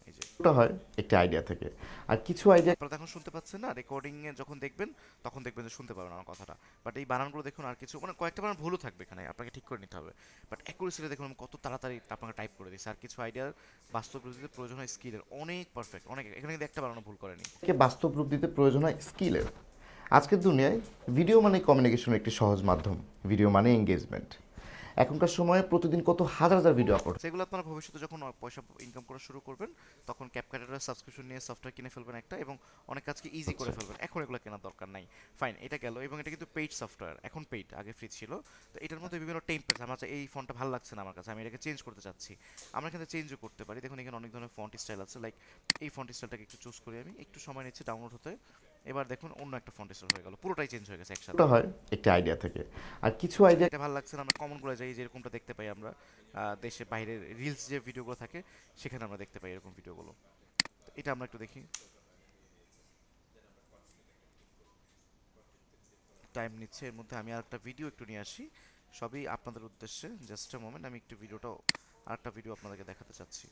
A: এই যে
I: ওটা হয় একটা আইডিয়া থেকে। আর কিছু আইডিয়া
A: আপনারা এখন শুনতে পাচ্ছেন না, রেকর্ডিং এ যখন দেখবেন তখন দেখবেন যে শুনতে পাবেন আমার কথাটা, বাট এই বানানগুলো দেখুন, আর কিছু মানে কয়েকটা বানান ভুলও থাকবে এখানে, আপনাকে ঠিক করে নিতে হবে, বাট অ্যাকুরেসিটা দেখুন আমি কত তাড়াতাড়ি আপনাকে টাইপ করে দিচ্ছি। আর কিছু আইডিয়ার বাস্তব রূপে প্রয়োজন হয় স্কিলের, অনেক পারফেক্ট, অনেক, এখানে কিন্তু একটা বানানো ভুল করেনি।
I: বাস্তব রূপ দিতে প্রয়োজন হয় স্কিলের। আজকের দুনিয়ায় ভিডিও মানে কমিউনিকেশনের একটি সহজ মাধ্যম, ভিডিও মানে এঙ্গেজমেন্ট। এখনকার সময়ে প্রতিদিন কত হাজার হাজার ভিডিও আপলোড।
A: সেগুলো আপনারা ভবিষ্যতে যখন পয়সা ইনকাম করা শুরু করবেন তখন ক্যাপকাটের সাবস্ক্রিপশন নিয়ে সফটওয়্যার কিনে ফেলবেন একটা, এবং অনেক কাজকে ইজি করে ফেলবেন। এখন এগুলো কেনার দরকার নাই, ফাইন এটা গেল। এবং এটা কিন্তু পেইড সফটওয়্যার, এখন পেইড, আগে ফ্রি ছিল। তো এটার মধ্যে বিভিন্ন টেমপ্লেট, আমার এই ফন্টটা ভালো লাগছে না আমার কাছে, আমি এটাকে চেঞ্জ করতে চাচ্ছি, আমরা এখানে চেঞ্জও করতে পারি। দেখুন এখানে অনেক ধরনের ফন্ট স্টাইল আছে, লাইক এই ফন্ট স্টাইলটাকে একটু চুজ করি আমি, একটু সময় নিচ্ছে ডাউনলোড হতে। এবার দেখুন অন্য একটা ফন্ট স্টাইল হয়ে গেল, পুরোটাই চেঞ্জ হয়ে গেছে একসাথে।
I: ওটা হয় একটা আইডিয়া থেকে। আর কিছু আইডিয়া
A: এটা ভালো লাগছে না, আমরা কমনগুলো যাই, যেরকমটা দেখতে পাই আমরা দেশে বাইরের রিলস যে ভিডিওগুলো থাকে সেখানে আমরা দেখতে পাই এরকম ভিডিওগুলো। এটা আমরা একটু দেখি, টাইম নিচ্ছে এর মধ্যে। আমি আরেকটা ভিডিও একটু নিয়ে আসি, সবই আপনাদের উদ্দেশ্যে, জাস্ট আ মোমেন্ট, আমি একটু ভিডিওটাও আরেকটা ভিডিও আপনাদেরকে দেখাতে চাচ্ছি।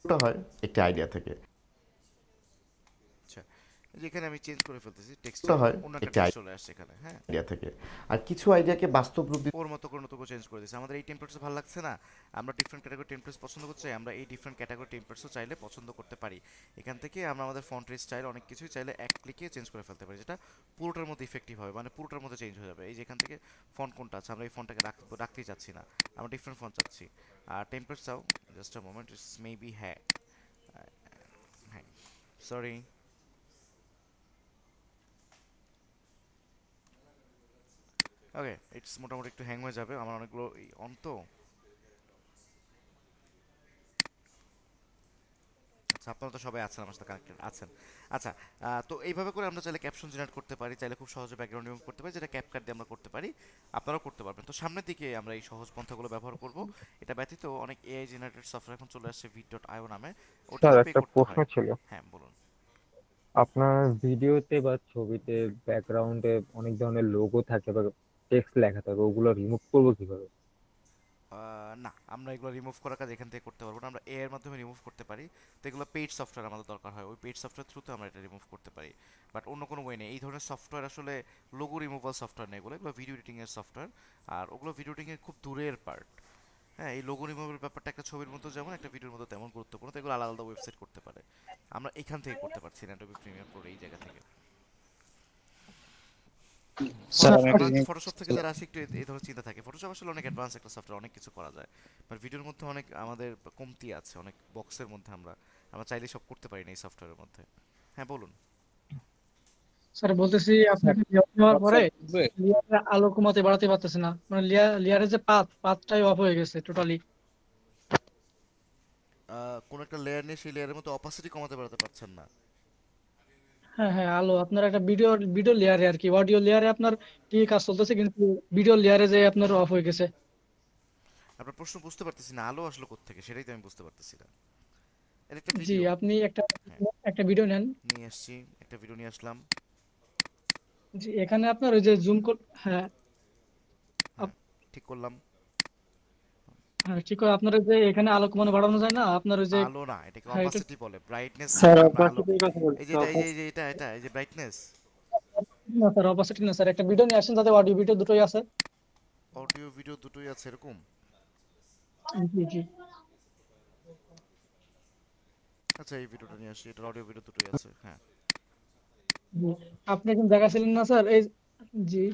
I: ওটা হয় একটা আইডিয়া থেকে।
A: আচ্ছা, যেখানে আমি চেঞ্জ করে ফেলতেছি টেক্সট,
I: তো হয়
A: অন্য একটা
I: একটি
A: টেক্সট চলে আসছে এখানে। হ্যাঁ,
I: আইডিয়া থেকে, আর কিছু আইডিয়াকে বাস্তব রূপ
A: ওর মতো করে নতুন চেঞ্জ করে দিয়েছে। আমাদের এই টেমপ্লেটস ভালো লাগছে না, আমরা ডিফারেন্ট ক্যাটাগরি টেমপ্লেটস পছন্দ করতে চাই, আমরা এই ডিফারেন্ট ক্যাটাগরি টেমপ্লেটসও চাইলে পছন্দ করতে পারি। এখান থেকে আমরা আমাদের ফন্টের স্টাইল অনেক কিছুই চাইলে এক ক্লিকে চেঞ্জ করে ফেলতে পারি, যেটা পুরোটার মধ্যে ইফেক্টিভ হবে, মানে পুরোটার মধ্যে চেঞ্জ হয়ে যাবে। এই যে এখান থেকে ফন্ট কোনটা আছে, আমরা এই ফন্টটাকে রাখতেই চাচ্ছি না, আমরা ডিফারেন্ট ফন্ট চাচ্ছি। আর টেমপ্লেটসটাও just a moment, it's maybe হ্যাঁ হ্যাঁ সরি, ওকে ইটস মোটামুটি একটু হ্যাং হয়ে যাবে, আমার অনেকগুলো অন তো। আচ্ছা, আপনারা তো সবাই আছেন আমার সাথে কানেক্টেড আছেন। আচ্ছা, তো এইভাবে করে আমরা চাইলে ক্যাপশন জেনারেট করতে পারি, চাইলে খুব সহজে ব্যাকগ্রাউন্ড রিমুভ করতে পারি, যেটা ক্যাপকাট দিয়ে আমরা করতে পারি, আপনারাও করতে পারবেন। তো সামনের দিকে আমরা এই সহজ পন্থাগুলো ব্যবহার করব। এটা ব্যতীত অনেক এআই জেনারেটেড সফটওয়্যার এখন চলে আসছে ভিড.আইও নামে,
J: স্যার
A: ওটাতে পে
J: একটা
A: করতে
J: প্রশ্ন
A: হয়।
J: ছিল,
A: হ্যাঁ বলুন।
J: আপনার ভিডিওতে বা ছবিতে ব্যাকগ্রাউন্ডে অনেক ধরনের লোগো থাকে বা টেক্সট লেখা থাকে, ওগুলো রিমুভ করবো কিভাবে?
A: না, আমরা এগুলো রিমুভ করার কাজ এখান থেকে করতে পারবো না, আমরা এ এর মাধ্যমে রিমুভ করতে পারি। তো এগুলো পেইড সফটওয়্যার আমাদের দরকার হয়, ওই পেইড সফটওয়্যার থ্রুতে আমরা এটা রিমুভ করতে পারি। বাট অন্য কোনো ওয়ে নেই, এই ধরনের সফটওয়্যার আসলে লোগো রিমুভাল সফটওয়্যার নেই, এগুলো ভিডিও এডিটিং এর সফটওয়্যার, আর ওগুলো ভিডিও এডিটিং এর খুব দূরের পার্ট। হ্যাঁ, এই লোগো রিমুভাল ব্যাপারটা একটা ছবির মতো যেমন, একটা ভিডিওর মতো তেমন গুরুত্বপূর্ণ, তো এগুলো আলাদা আলাদা ওয়েবসাইট করতে পারে, আমরা এখান থেকে করতে পারছি না, অ্যাডোবি প্রিমিয়ার প্রো এই জায়গা থেকে।
H: স্যার আমি একটা
A: আমরা
H: জিনিস
A: ফটোশপ থেকে যারা আসি একটু এই ধরনের চিন্তা থাকে, ফটোশপ আসলে অনেক অ্যাডভান্স একটা সফটওয়্যার, অনেক কিছু করা যায়, বাট ভিডিওর মধ্যে অনেক আমাদের কমতি আছে, অনেক বক্সের মধ্যে আমরা আমরা চাইলে সব করতে পারি না এই সফটওয়্যারের মধ্যে। হ্যাঁ বলুন।
K: স্যার বলতেছি
H: স্যার
K: আপনাকে লেয়ার নেওয়ার পরে
H: হোয়াটসঅ্যাপ গ্রুপে
K: লেয়ারের আলো কমাতে বাড়াতে পারতেছে না, মানে লেয়ারের যে পাতটাই অফ হয়ে গেছে টোটালি।
A: কোন একটা লেয়ার নিয়ে সেই লেয়ারের মধ্যে অপাসিটি কমাতে বাড়াতে পারছেন না?
K: হ্যাঁ হ্যাঁ, আলো আপনার একটা ভিডিও লেয়ারে আর কি, অডিও লেয়ারে আপনার ঠিক কাজ চলতেছে, কিন্তু ভিডিও লেয়ারে যে আপনার অফ হয়ে গেছে।
A: আপনার প্রশ্ন বুঝতে পারতেছি না, আলো আসলো কোত্থেকে সেটাই তো আমি বুঝতে পারতেছি না। এটা একটা
K: জি,
A: ভিডিও।
K: আপনি একটা
A: হ্যাঁ,
K: একটা ভিডিও নেন।
A: নিয়ে আসছি, একটা ভিডিও নিয়ে আসলাম।
K: জি, এখানে আপনার ওই যে হ্যাঁ
A: হ্যাঁ, ঠিক করলাম।
K: হ্যাঁ ঠিক করে আপনার ওই যে এখানে আলো কমানো বাড়ানো যায় না আপনার ওই যে।
A: আলো না, এটাকে
K: হ্যাঁ এটা
A: অপাসিটি বলে, ব্রাইটনেস
H: স্যার
A: আমরা আলো কি,
H: অপাসিটির কথা
A: এই
H: বলছি
A: যে এটা এই যে এই যে এটা এটা এই যে ব্রাইটনেস।
K: না স্যার, অপাসিটি না স্যার, একটা ভিডিও নিয়ে আসেন যাতে অডিও ভিডিও দুটোই আছে।
A: অডিও ভিডিও দুটোই আছে এরকম?
K: জি জি।
A: আচ্ছা, এই ভিডিওটা নিয়ে আসি, এটার অডিও ভিডিও দুটোই আছে। হ্যাঁ,
K: জি। আপনি একদম দেখাছিলেন না স্যার এই। জি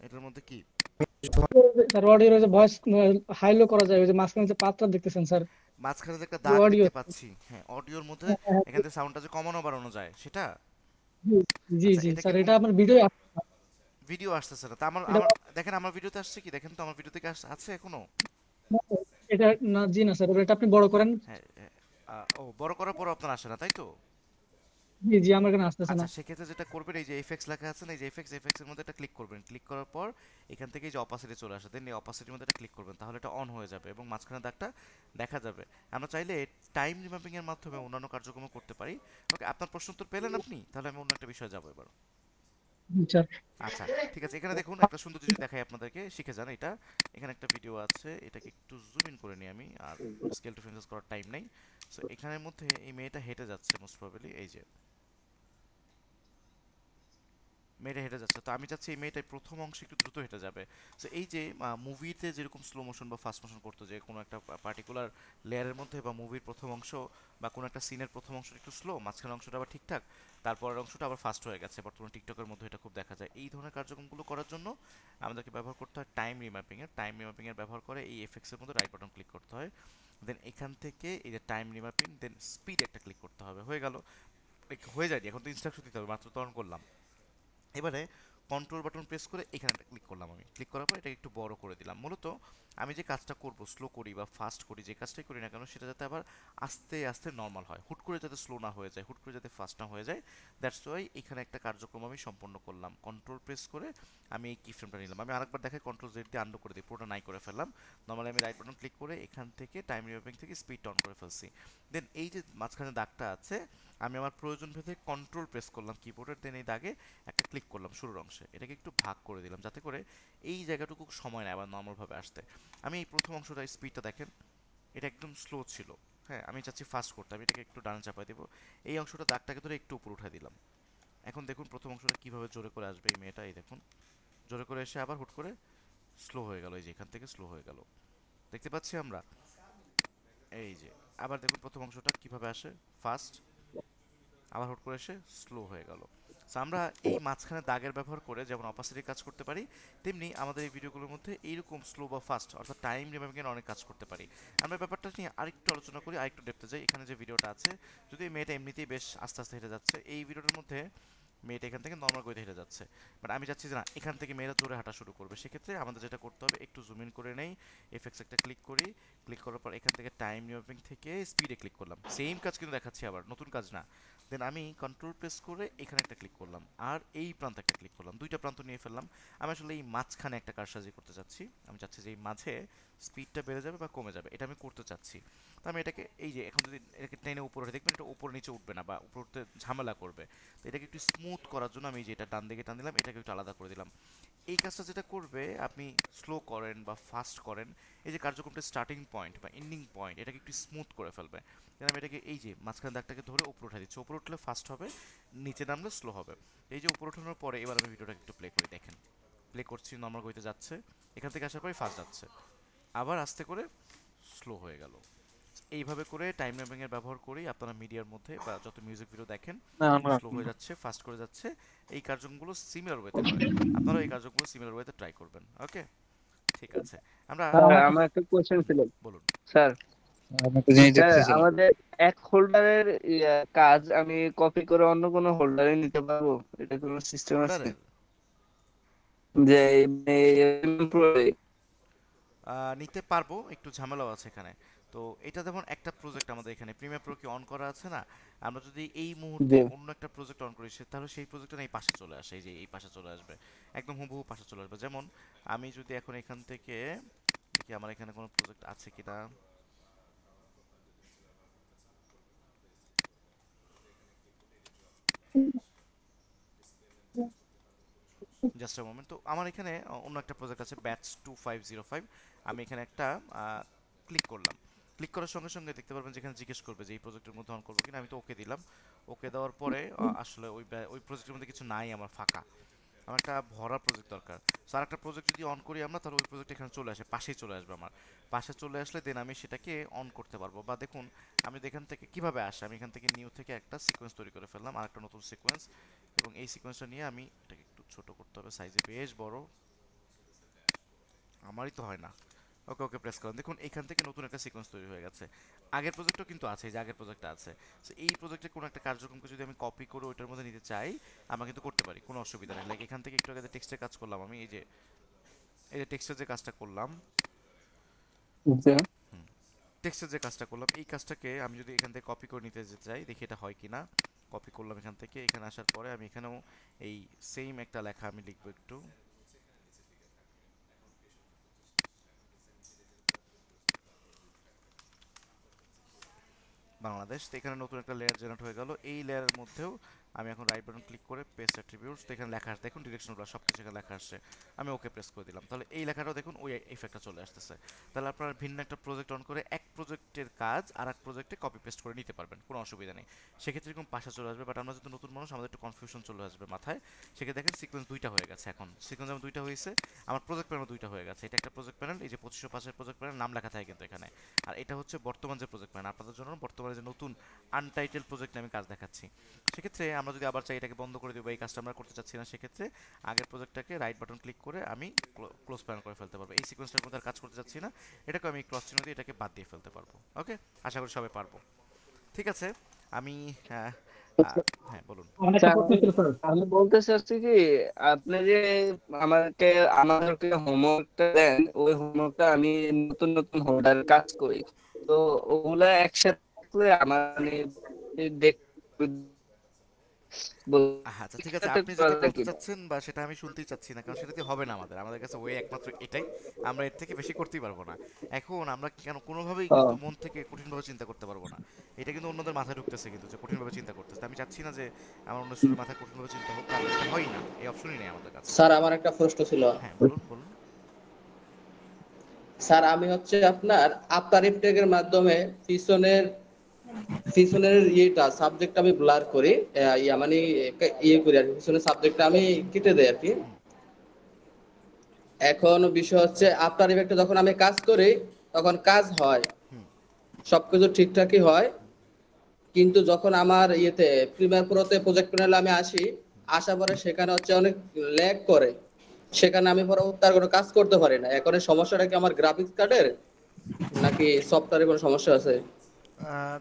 A: এটার মধ্যে কি
K: স্যার, অডিওর যে ভয়েস হাই লো করা যায়, ওই যে মাঝখানে যে পাত্রা দেখতেছেন স্যার,
A: মাঝখানে যে একটা
K: যে
A: দাগ
K: অডিও।
A: দেখতে পাচ্ছি, হ্যাঁ অডিওর মধ্যে এখান থেকে সাউন্ডটা যে কমানো বাড়ানো যায় সেটা?
K: জি
A: আচ্ছা,
K: জি
A: এটা কি
K: স্যার, এটা আপনার ভিডিও
A: ভিডিও আসতেছে না? তা আমার
K: এটা
A: আমার দেখেন আমার ভিডিওতে আসছে কি, দেখেন তো আমার ভিডিও থেকে আছে এখনো?
K: এটা না, জি না স্যার, এটা আপনি বড় করেন।
A: হ্যাঁ ও বড় করার পর আপনার আসে না তাই তো?
K: জি জি, আমার এখানে আসতেছে না।
A: আচ্ছা, সেক্ষেত্রে যেটা করবেন, এই যে এফএক্স লেখা আছে না, এই যে এফএক্স এর মধ্যে একটা ক্লিক করবেন, ক্লিক করার পর এখান থেকে এই যে অপাসিটি চলে আসে, দেন এই অপাসিটির মধ্যে একটা ক্লিক করবেন, তাহলে এটা অন হয়ে যাবে এবং মাঝখানে দাগটা দেখা যাবে। আমরা চাইলে টাইম রিম্যাপিং এর মাধ্যমে অন্যান্য কার্যক্রম করতে পারি। ওকে, আপনার প্রশ্ন উত্তর পেলেন আপনি? তাহলে আমি অন্য একটা বিষয়ে যাবো এবার।
K: জি স্যার।
A: আচ্ছা, ঠিক আছে, এখানে দেখুন একটা সুন্দর জিনিস দেখাই আপনাদেরকে, শিখে যান এটা। এখানে একটা ভিডিও আছে, এটাকে একটু জুম ইন করে নিই আমি, আর স্কেল টু ফ্রেম করার টাইম নেই। সো এখানের মধ্যে এই মেয়েটা হেঁটে যাচ্ছে, মোস্ট প্রবাবলি এই যে মেয়েটা হেঁটে যাচ্ছে, তো আমি চাচ্ছি এই মেয়েটার প্রথম অংশে একটু দ্রুত হেঁটে যাবে। সো এই যে মুভিতে যেরকম স্লো মোশন বা ফাস্ট মোশন করতো, যে কোনো একটা পার্টিকুলার লেয়ারের মধ্যে বা মুভির প্রথম অংশ বা কোনো একটা সিনের প্রথম অংশ একটু স্লো, মাঝখানের অংশটা আবার ঠিকঠাক, তারপরের অংশটা আবার ফাস্ট হয়ে গেছে, বর্তমানে টিকটকের মধ্যে এটা খুব দেখা যায়। এই ধরনের কার্যক্রমগুলো করার জন্য আমাদেরকে ব্যবহার করতে হয় টাইম রিম্যাপিংয়ের ব্যবহার করে এই এফএক্সের মধ্যে রাইট বাটন ক্লিক করতে হয়, দেন এখান থেকে এই যে টাইম রিম্যাপিং, দেন স্পিড একটা ক্লিক করতে হবে, হয়ে গেল। হয়ে যায়নি, এখন তো ইনস্ট্রাকশন দিতে হবে, মাত্র তো অন করলাম। এবারে কন্ট্রোল বাটন প্রেস করে এখানে একটা ক্লিক করলাম, আমি ক্লিক করার পর এটাকে একটু বড় করে দিলাম। মূলত আমি যে কাজটা করব, স্লো করি বা ফাস্ট করি, যে কাজটাই করি না কেন, সেটা যাতে আবার আস্তে আস্তে নর্মাল হয়, হুট করে যাতে স্লো না হয়ে যায়, হুট করে যাতে ফাস্ট না হয়ে যায়। দ্যাটস ওয়াই এখানে একটা কার্যক্রম আমি সম্পন্ন করলাম, কন্ট্রোল প্রেস করে আমি এই কি ফ্রেমটা নিলাম, আমি আরেকবার দেখাই, কন্ট্রোল জেড দিয়ে আন্ডু করে দিই, পুরোটা নাই করে ফেললাম। নর্মালি আমি রাইট বাটন ক্লিক করে এখান থেকে টাইম রিম্যাপিং থেকে স্পিড অন করে ফেলছি। দেন এই যে মাঝখানে দাগটা আছে, আমি আমার প্রয়োজন ভেদে কন্ট্রোল প্রেস করলাম কিবোর্ডের, দেন এই দাগে একটা ক্লিক করলাম শুরুর অংশে, এটাকে একটু ভাগ করে দিলাম যাতে করে এই জায়গাটুকু সময় নেয় আবার নর্মালভাবে আসতে। আমি এই প্রথম অংশটা স্পিডটা দেখেন, এটা একদম স্লো ছিল, হ্যাঁ, আমি চাচ্ছি ফাস্ট করতে, আমি এটাকে একটু ডানে চাপাই দেবো, এই অংশটা দাগটাকে ধরে একটু উপরে উঠাই দিলাম। এখন দেখুন প্রথম অংশটা কিভাবে জোরে করে আসবে এই মেয়েটা, এই দেখুন জোরে করে এসে আবার হুট করে স্লো হয়ে গেল, এই যে এখান থেকে স্লো হয়ে গেল, দেখতে পাচ্ছি আমরা। এই যে আবার দেখুন প্রথম অংশটা কিভাবে আসে ফাস্ট, আবার হুট করে এসে স্লো হয়ে গেল। সো আমরা এই মাঝখানে দাগের ব্যবহার করে যেমন অপাসিটির কাজ করতে পারি, তেমনি আমাদের এই ভিডিওগুলোর মধ্যে এইরকম স্লো বা ফাস্ট অর্থাৎ টাইম রিমেম্বারিং অনেক কাজ করতে পারি। আমরা ব্যাপারটা নিয়ে আরেকটু আলোচনা করি, আরেকটু ডেপথে যাই। এখানে যে ভিডিওটা আছে, যদি এই মেয়েটা এমনিতেই বেশ আস্তে আস্তে হেঁটে যাচ্ছে, এই ভিডিওটার মধ্যে মেয়েটা এখান থেকে নর্মাল গতিতে হেঁটে যাচ্ছে, বাট আমি চাচ্ছি যে না, এখান থেকে মেয়েরা জোরে হাঁটা শুরু করবে। সেক্ষেত্রে আমাদের যেটা করতে হবে, একটু জুম ইন করে নেই, এফএক্স একটা ক্লিক করি, ক্লিক করার পর এখান থেকে টাইম রিমেম্বারিং থেকে স্পিডে ক্লিক করলাম, সেম কাজ কিন্তু দেখাচ্ছি, আবার নতুন কাজ না। দেন আমি কন্ট্রোল প্রেস করে এখানে একটা ক্লিক করলাম, আর এই প্রান্তে একটা ক্লিক করলাম, দুইটা প্রান্ত নিয়ে ফেললাম। আমি আসলে এই মাঝখানে একটা কারসাজি করতে চাচ্ছি, আমি চাচ্ছি যে এই মাঝে স্পিডটা বেড়ে যাবে বা কমে যাবে, এটা আমি করতে চাচ্ছি। তো আমি এটাকে এই যে এখন যদি এটাকে টেনে উপরে উঠে, দেখবেন এটা উপরে নিচে উঠবে না বা উপরে উঠতে ঝামেলা করবে। তো এটাকে একটু স্মুথ করার জন্য আমি যে এটা ডান দিকে টান দিলাম, এটাকে একটু আলাদা করে দিলাম। এই কাজটা যেটা করবে, আপনি স্লো করেন বা ফাস্ট করেন, এই যে কার্যক্রমটা স্টার্টিং পয়েন্ট বা এন্ডিং পয়েন্ট, এটাকে একটু স্মুথ করে ফেলবে। আমি এটাকে এই যে মাঝখানে দাগটাকে ধরে উপরে উঠে দিচ্ছি, উপরে উঠলে ফাস্ট হবে, নিচে নামলে স্লো হবে। এই যে উপরে ওঠানোর পরে এবার আমি ভিডিওটাকে একটু প্লে করি, দেখেন প্লে করছি, নর্মাল গতিতে যাচ্ছে, এখান থেকে আসার পরে ফাস্ট যাচ্ছে, আবার আস্তে করে স্লো হয়ে গেল। এইভাবে করে টাইম র্যাপিং এর ব্যবহার করেই আপনারা মিডিয়ার মধ্যে বা যত মিউজিক ভিডিও দেখেন, স্লো হয়ে যাচ্ছে, ফাস্ট করে যাচ্ছে, এই কার্যক্রমগুলো সিমিলার ওয়েতে করে। আপনারা এই কার্যক্রমগুলো সিমিলার ওয়েতে ট্রাই করবেন। ওকে, ঠিক আছে। আমরা
E: আমার একটা কোশ্চেন ছিল
A: বলুন
E: স্যার।
H: আমি একটা জিনিস
E: স্যার
H: দেখতেছিলাম।
E: আমাদের এক হোল্ডারের কাজ আমি কপি করে অন্য কোনো হোল্ডারে নিতে পারবো? এটা কোনো সিস্টেম আছে?
A: হোল্ডারের
E: যে
A: নিতে পারবো, একটু ঝামেলাও আছে এখানে। তো এটা যেমন একটা প্রজেক্ট আমাদের এখানে প্রিমিয়ার প্রো কি অন করা আছে না, আমরা যদি এই মুহূর্তে অন্য একটা প্রজেক্ট অন করি, তাহলে সেই প্রজেক্টটা এই পাশে চলে আসে, এই যে এই পাশে চলে আসবে, একদম হুবহু পাশে চলে আসবে। যেমন আমি যদি এখন এখান থেকে দেখি আমার এখানে কোনো প্রজেক্ট আছে কিনা, জাস্ট আ মোমেন্ট। তো আমার এখানে অন্য একটা প্রজেক্ট আছে ব্যাচ 2505, আমি এখানে একটা ক্লিক করলাম, ক্লিক করার সঙ্গে সঙ্গে দেখতে পারবেন যেখানে জিজ্ঞেস করবে যে এই প্রজেক্টের মধ্যে অন করবো কিনা, আমি তো ওকে দিলাম। ওকে দেওয়ার পরে আসলে ওই প্রজেক্টের মধ্যে কিছু নাই, আমার ফাঁকা, আমার একটা ভরা প্রজেক্ট দরকার। সো আর একটা প্রজেক্ট যদি অন করি আমরা, তাহলে ওই প্রজেক্ট এখানে চলে আসে, পাশেই চলে আসবে, আমার পাশে চলে আসলে দেন আমি সেটাকে অন করতে পারবো। বা দেখুন আমি এখান থেকে কিভাবে আসে, আমি এখান থেকে নিউ থেকে একটা সিকোয়েন্স তৈরি করে ফেললাম, আর একটা নতুন সিকোয়েন্স, এবং এই সিকোয়েন্সটা নিয়ে আমি এটাকে একটু ছোট করতে হবে, সাইজে বেশ বড়, আমারই তো হয় না। ওকে ওকে প্রেস করুন, দেখুন এখান থেকে নতুন একটা সিকোয়েন্স তৈরি হয়ে গেছে। আগের প্রজেক্টও কিন্তু আছে, এই যে আগের প্রজেক্টটা আছে। সো এই প্রজেক্টের কোনো একটা কার্যক্রমকে যদি আমি কপি করে ওইটার মধ্যে নিতে চাই, আমরা কিন্তু করতে পারি, কোনো অসুবিধা নেই। লাইক এখান থেকে একটু আগে টেক্সটের কাজ করলাম আমি, এই যে টেক্সটের যে কাজটা করলাম, টেক্সটের যে কাজটা করলাম, এই কাজটাকে আমি যদি এখান থেকে কপি করে নিতে চাই, দেখি এটা হয় কিনা। কপি করলাম এখান থেকে, এখানে আসার পরে আমি এখানেও এই সেম একটা লেখা আমি লিখবো একটু, বাংলাদেশ। তো এখানে নতুন একটা লেয়ার জেনারেট হয়ে গেল, এই লেয়ারের মধ্যেও আমি এখন রাইট বাটন ক্লিক করে পেস্ট অ্যাট্রিবিউটস, তো এখানে লেখা আসছে, দেখুন ডিরেকশনগুলো সব কিছু এখানে লেখা আসছে, আমি ওকে প্রেস করে দিলাম, তাহলে এই লেখাটাও দেখুন ওই ইফেক্টটা চলে আসতেছে। তাহলে আপনারা ভিন্ন একটা প্রজেক্ট অন করে এক প্রজেক্টের কাজ আর এক প্রজেক্টে কপি পেস্ট করে নিতে পারবেন, কোনো অসুবিধা নেই। সেক্ষেত্রে এরকম পাশে চলে আসবে, বাট আমরা যেহেতু নতুন মানুষ, আমাদের একটু কনফিউশন চলে আসবে মাথায়। সেক্ষেত্রে দেখেন সিকোয়েন্স দুইটা হয়ে গেছে, এখন সিকোয়েন্স আমার দুইটা হয়েছে, আমার প্রজেক্ট প্যানেল দুইটা হয়ে গেছে। এটা একটা প্রজেক্ট প্যানেল, এই যে 2505 প্রজেক্ট প্যানেল নাম লেখা থাকে কিন্তু এখানে, আর এটা হচ্ছে বর্তমান যে প্রজেক্ট প্যানেল, আপনাদের জন্য বর্তমানে যে নতুন আনটাইটেল প্রজেক্টে আমি কাজ দেখাচ্ছি। সেক্ষেত্রে আমরা যদি আবার চাই এটাকে বন্ধ করে দেবো, এই কাজটা আমরা করতে চাচ্ছি না, সেক্ষেত্রে আগের প্রজেক্টটাকে রাইট বাটন ক্লিক করে আমি ক্লোজ প্যানেল করে ফেলতে পারবো। এই সিকোয়েন্সটার মধ্যে আর কাজ করতে চাচ্ছি না, এটাকে আমি ক্রস চিহ্ন দিয়ে এটাকে বাদ দিয়ে ফেলতে পারবো। ওকে, আশা করি সবাই পারবো। ঠিক আছে, আমি হ্যাঁ বলুন।
E: আমি বলতে চাচ্ছি কি, আপনি যে আমাদেরকে হোমওয়ার্কটা দেন, ওই হোমওয়ার্কটা আমি নতুন নতুন হোল্ডার কাজ করি, তো ওগুলা একসাথে থাকলে আমার দেখ
A: আচ্ছা ঠিক আছে, আপনি যেটা বলতে চাচ্ছেন বা সেটা আমি শুনতেই চাচ্ছি না, কারণ সেটা দিয়ে হবে না, আমাদের কাছে ওই একমাত্র এটাই, আমরা এর থেকে বেশি করতেই পারবো না। এখন আমরা কেন কোনোভাবেই কিন্তু মন থেকে কঠিনভাবে চিন্তা করতে পারবো না, এটা কিন্তু অন্যদের মাথায় ঢুকতেছে কিন্তু, যে কঠিনভাবে চিন্তা করতেছে। আমি চাচ্ছি না যে আমার অন্য স্টুডেন্টের মাথায় কঠিনভাবে চিন্তা হোক, কারণ এটা হয় না, এই অপশনই নেই আমাদের কাছে।
L: স্যার আমার একটা প্রশ্ন ছিল।
A: হ্যাঁ বলুন বলুন।
L: স্যার আমি হচ্ছে আপনার আফটার ইফেক্টের মাধ্যমে পিছনের ইয়েটা সাবজেক্ট আমি ব্লার করি, মানে ইয়ে করি আর কি, পিছনের সাবজেক্টটা আমি কেটে দেই আর কি। এখন বিষয় হচ্ছে আফটার ইফেক্টে যখন আমি কাজ করি তখন কাজ হয়, সবকিছু ঠিকঠাকই হয়, কিন্তু যখন আমার ইয়েতে প্রিমিয়ার প্রোতে প্রজেক্ট প্যানেলে আমি আসার পরে সেখানে হচ্ছে অনেক ল্যাগ করে, সেখানে আমি পরে তার কোনো কাজ করতে পারি না। এখন এই সমস্যাটা কি আমার গ্রাফিক্স কার্ডের নাকি সফটওয়্যারে কোনো সমস্যা আছে?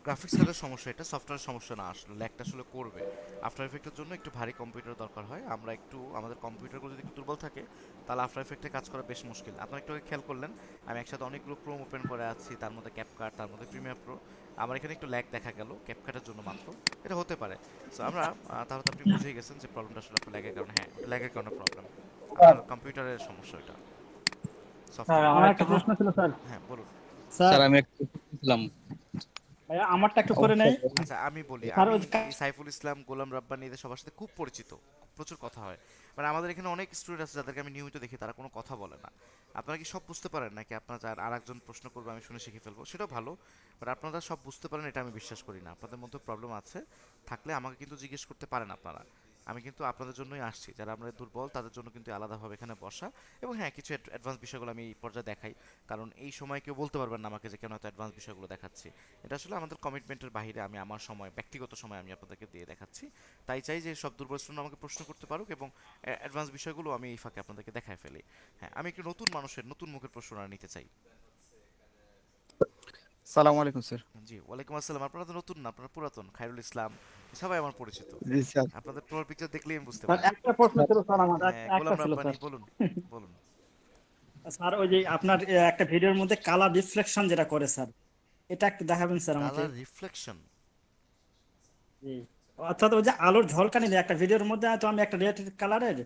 A: গ্রাফিক্স কার্ডের সমস্যা, এটা সফটওয়্যার সমস্যা না, আসলে ল্যাগটা আসলে করবে। আফটার এফেক্টের জন্য একটু ভারী কম্পিউটার দরকার হয়, আমরা একটু আমাদের কম্পিউটারগুলো যদি একটু দুর্বল থাকে তাহলে আফটার এফেক্টে কাজ করা বেশ মুশকিল। আপনারা একটু আগে খেয়াল করলেন আমি একসাথে অনেকগুলো ক্রোম ওপেন করে আছি, তার মধ্যে ক্যাপকাট, তার মধ্যে প্রিমিয়ার প্রো, আমার এখানে একটু ল্যাগ দেখা গেল ক্যাপকাটের জন্য মাত্র, এটা হতে পারে। সো আমরা তাহলে তো আপনি বুঝেই গেছেন যে প্রবলেমটা আসলে আপনার ল্যাগের কারণে, হ্যাঁ ল্যাগের কারণে প্রবলেম, আপনার কম্পিউটারের সমস্যা এটা,
G: স্যার
A: সফটওয়্যার।
G: আমার একটা প্রশ্ন ছিল স্যার।
A: হ্যাঁ বলুন।
G: স্যার
M: আমি একটু ছিলাম।
G: ভাইয়া আমারটা একটু করে নেই।
A: আচ্ছা আমি বলি,
G: স্যার
A: আমি
G: ওই
A: এই সাইফুল ইসলাম, গোলাম রাব্বানি এদের সবার সাথে খুব পরিচিত, প্রচুর কথা হয়। মানে আমাদের এখানে অনেক স্টুডেন্ট আছে যাদেরকে আমি নিয়মিত দেখি, তারা কোনো কথা বলে না। আপনারা কি সব বুঝতে পারেন নাকি আপনারা আর একজন প্রশ্ন করবে আমি শুনে শিখে ফেলবো, সেটাও ভালো, বাট আপনারা সব বুঝতে পারেন এটা আমি বিশ্বাস করি না। আপনাদের মধ্যে প্রবলেম আছে থাকলে আমাকে কিন্তু জিজ্ঞেস করতে পারেন আপনারা, আমি কিন্তু আপনাদের জন্যই আসছি, যারা আমরা দুর্বল তাদের জন্য কিন্তু আলাদাভাবে এখানে বসা। এবং হ্যাঁ কিছু অ্যাডভান্স বিষয়গুলো আমি এই পর্যায়ে দেখাই, কারণ এই সময় কেউ বলতে পারবেন না আমাকে যে কেন এত অ্যাডভান্স বিষয়গুলো দেখাচ্ছি। এটা আসলে আমাদের কমিটমেন্টের বাইরে, আমি আমার সময়, ব্যক্তিগত সময় আমি আপনাদেরকে দিয়ে দেখাচ্ছি। তাই চাই যে সব দুর্বল স্টুডেন্ট আমাকে প্রশ্ন করতে পারুক এবং অ্যাডভান্স বিষয়গুলো আমি এই ফাঁকে আপনাদেরকে দেখায় ফেলি। হ্যাঁ আমি একটু নতুন মানুষের নতুন মুখের প্রশ্ন নিতে চাই।
N: সালাম আলাইকুম স্যার।
A: জি ওয়ালাইকুম আসসালাম। আপনারা তো নতুন না, আপনারা পুরাতন, খায়রুল ইসলাম সবাই আমার পরিচিত,
N: জি স্যার।
A: আপনাদের প্রোফাইল পিকচার দেখলেই আমি বুঝতে
G: স্যার
A: পারি।
G: একটা প্রশ্ন ছিল স্যার, আমার
A: হ্যাঁ
G: একটা
A: গোলাম
G: ছিল
A: রাব্বানি
G: স্যার।
A: বলুন। বলুন
G: স্যার ওই যে আপনার একটা ভিডিওর মধ্যে কালার রিফ্লেকশন যেটা করে স্যার, এটা একটু দেখাবেন স্যার আমাকে।
A: Colour reflection?
G: জি, অর্থাৎ ওই যে আলোর ঝলকানি দেয় একটা ভিডিওর মধ্যে, হয়তো আমি একটা রেড কালারের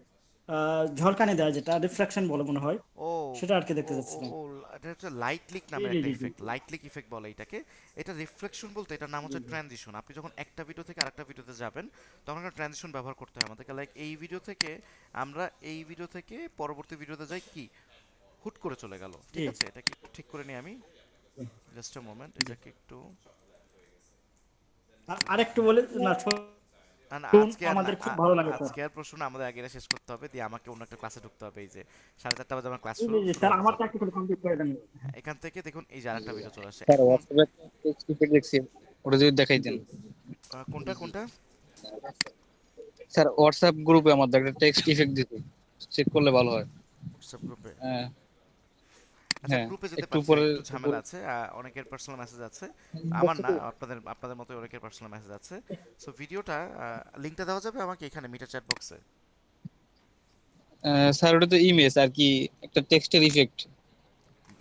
G: ঝলকানি দেয় যেটা রিফ্লেকশন বলে মনে হয়,
A: ও
G: সেটা আর কি দেখতে
A: ও ও
G: চাচ্ছিলাম।
A: ও, এটা হচ্ছে লাইট লিক
G: জি
A: নামের
G: জি
A: একটা
G: জি জি।
A: ইফেক্ট, লাইট লিক ইফেক্ট বলে এটাকে। এটা রিফ্লেকশন বলতে এটার নাম হচ্ছে ট্রানজিশন। আপনি যখন একটা ভিডিও থেকে আরেকটা ভিডিওতে যাবেন তখন একটা ট্রানজিশন ব্যবহার করতে হয় আমাদেরকে। লাইক এই ভিডিও থেকে আমরা এই ভিডিও থেকে পরবর্তী ভিডিওতে যাই, কি হুট করে চলে গেল, ঠিক
G: জি
A: আছে? এটা কি একটু ঠিক করে নিই আমি, জাস্ট আ মোমেন্ট, এটাকে একটু
G: আরেকটু বলে না,
A: না
G: শুন
A: আজকে আর না,
G: আমাদের খুব ভালো লাগে স্যার।
A: আজকে আর প্রশ্ন না, আমাদের আগে এটা শেষ করতে হবে, দিয়ে আমাকে অন্য একটা ক্লাসে ঢুকতে হবে। এই যে 4:30 বাজে আমার ক্লাস
G: জি
A: শুরু
G: জি
A: শুরু
G: স্যার,
A: হবে
G: আমারটা
A: 4টা।
G: একটু কমপ্লিট করে দেন।
A: হ্যাঁ, এখান থেকে দেখুন এই যে আরেকটা ভিডিও চলে আসছে
M: স্যার
A: এখন।
M: হোয়াটসঅ্যাপে টেক্সট টিকেট দেখছি, ওটা যদি দেখাই দেন।
A: কোনটা কোনটা?
M: স্যার হোয়াটসঅ্যাপ গ্রুপে আমাদের একটা টেক্সট ইফেক্ট দিতে, চেক করলে ভালো হয়।
A: হোয়াটসঅ্যাপ গ্রুপে?
M: হ্যাঁ
A: আচ্ছা
M: হ্যাঁ,
A: গ্রুপে যেতে
M: একটু
A: পারছি না,
M: উপরে
A: একটু ঝামেলা আছে, অনেকের পার্সোনাল মেসেজ আছে, আমার না, আপনাদের মতো অনেকের পার্সোনাল মেসেজ আছে। সো ভিডিওটা লিংকটা দেওয়া যাবে আমাকে এখানে মিটার চ্যাট বক্সে?
M: স্যার ওটা তো ইমেজ আর কি, একটা টেক্সটের ইফেক্ট,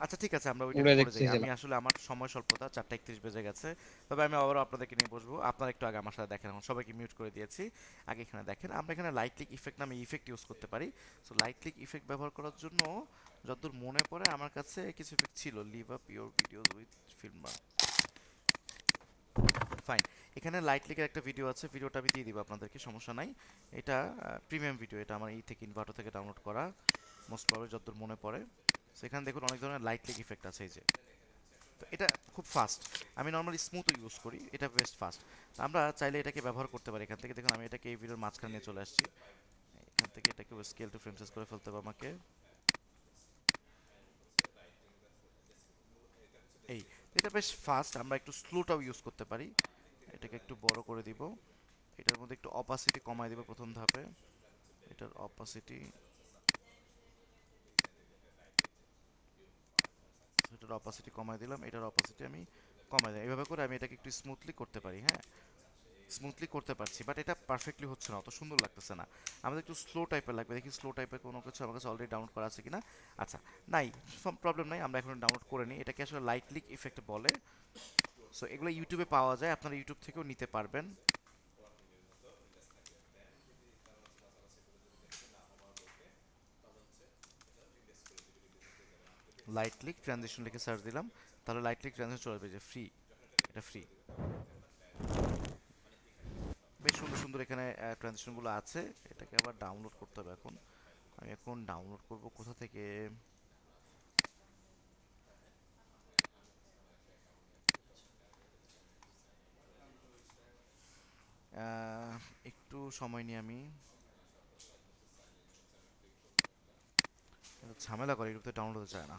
A: আচ্ছা ঠিক আছে, আমরা ওইটা
M: ওটা
A: করে
M: দেখতে
A: যাই। আমি
M: চাইছিলাম।
A: আসলে আমার সময় স্বল্পতা, 4:31 বেজে গেছে, তবে আমি আবারও আপনাদেরকে নিয়ে বসবো। আপনারা একটু আগে আমার সাথে দেখেন, এখন সবাইকে মিউট করে দিয়েছি, আগে এখানে দেখেন। আমরা এখানে লাইট ক্লিক ইফেক্ট নামে ইফেক্ট ইউজ করতে পারি। সো লাইট ক্লিক ইফেক্ট ব্যবহার করার জন্য যতদূর মনে পড়ে আমার কাছে কিছু ইফেক্ট ছিল, live up your videos with Filmr, fine. এখানে লাইট ক্লিকের একটা ভিডিও আছে, ভিডিওটা আমি দিয়ে দিব আপনাদেরকে, সমস্যা নাই। এটা প্রিমিয়াম ভিডিও, এটা আমার এই থেকে ইনভার্টার থেকে ডাউনলোড করা, মোস্ট প্রবাবলি যতদূর মনে পড়ে। সেখানে দেখুন অনেক ধরনের লাইট ক্লিক ইফেক্ট আছে, এই যে। তো এটা খুব ফাস্ট, আমি নর্মালি স্মুথ ইউজ করি, এটা বেস্ট ফাস্ট। আমরা চাইলে এটাকে ব্যবহার করতে পারি। এখান থেকে দেখুন আমি এটাকে এই ভিডিওর মাঝখানে নিয়ে চলে আসছি, এখান থেকে এটাকে স্কেল টু ফ্রেম সাইজ করে ফেলতে হবে আমাকে। এই এটা বেশ ফাস্ট, আমরা একটু স্লোটাও ইউজ করতে পারি। এটাকে একটু বড় করে দিব, এটার মধ্যে একটু অপাসিটি কমাই দিব প্রথম ধাপে, এটার অপাসিটি, এটার অপাসিটি কমাই দিলাম, এটার অপাসিটি আমি কমাই দিলাম। এইভাবে করে আমি এটাকে একটু স্মুথলি করতে পারি। হ্যাঁ স্মুথলি করতে পারছি, বাট এটা পারফেক্টলি হচ্ছে না, অত সুন্দর লাগতেছে না। আমাদের একটু স্লো টাইপের লাগবে, দেখি স্লো টাইপের কোনো কিছু আমার কাছে অলরেডি ডাউনলোড করা আছে কিনা। আচ্ছা নাই, প্রবলেম নাই, আমরা এখন ডাউনলোড করে নিই। এটাকে আসলে লাইট ক্লিক ইফেক্ট বলে। সো এগুলো ইউটিউবে পাওয়া যায়, আপনারা ইউটিউব থেকেও নিতে পারবেন। লাইট ক্লিক ট্রানজিশন লিখে সার্চ দিলাম, তাহলে লাইট ক্লিক ট্রানজিশন চলে আসবে, যে ফ্রি, এটা ফ্রি। বেশ সুন্দর সুন্দর এখানে ট্রানজিশনগুলো আছে। এটাকে আবার ডাউনলোড করতে হবে এখন। আমি এখন ডাউনলোড করব কোথা থেকে? একটু সময় নিয়ে আমি ঝামেলা করে এগুলোতে ডাউনলোড হতে চায় না।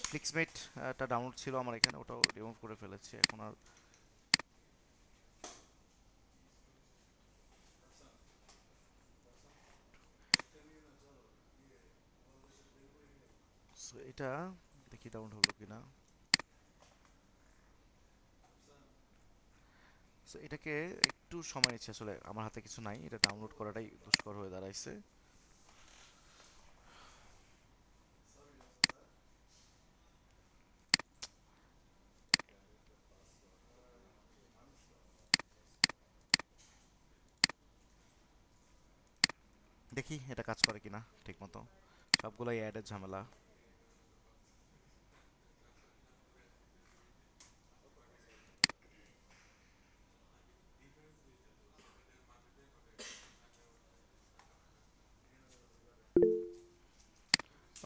A: ফ্লিক্সমেট একটা ডাউনলোড ছিল আমার এখানে, ওটাও রিমুভ করে ফেলেছি এখন আর। এটা দেখি ডাউনলোড হলো কিনা। এটাকে একটু সময় নিচ্ছে, আসলে আমার হাতে কিছু নাই, এটা ডাউনলোড করাটাই দুষ্কর হয়ে দাঁড়াইছে। দেখি এটা কাজ করে কিনা ঠিক মতো। সবগুলাই অ্যাডের ঝামেলা।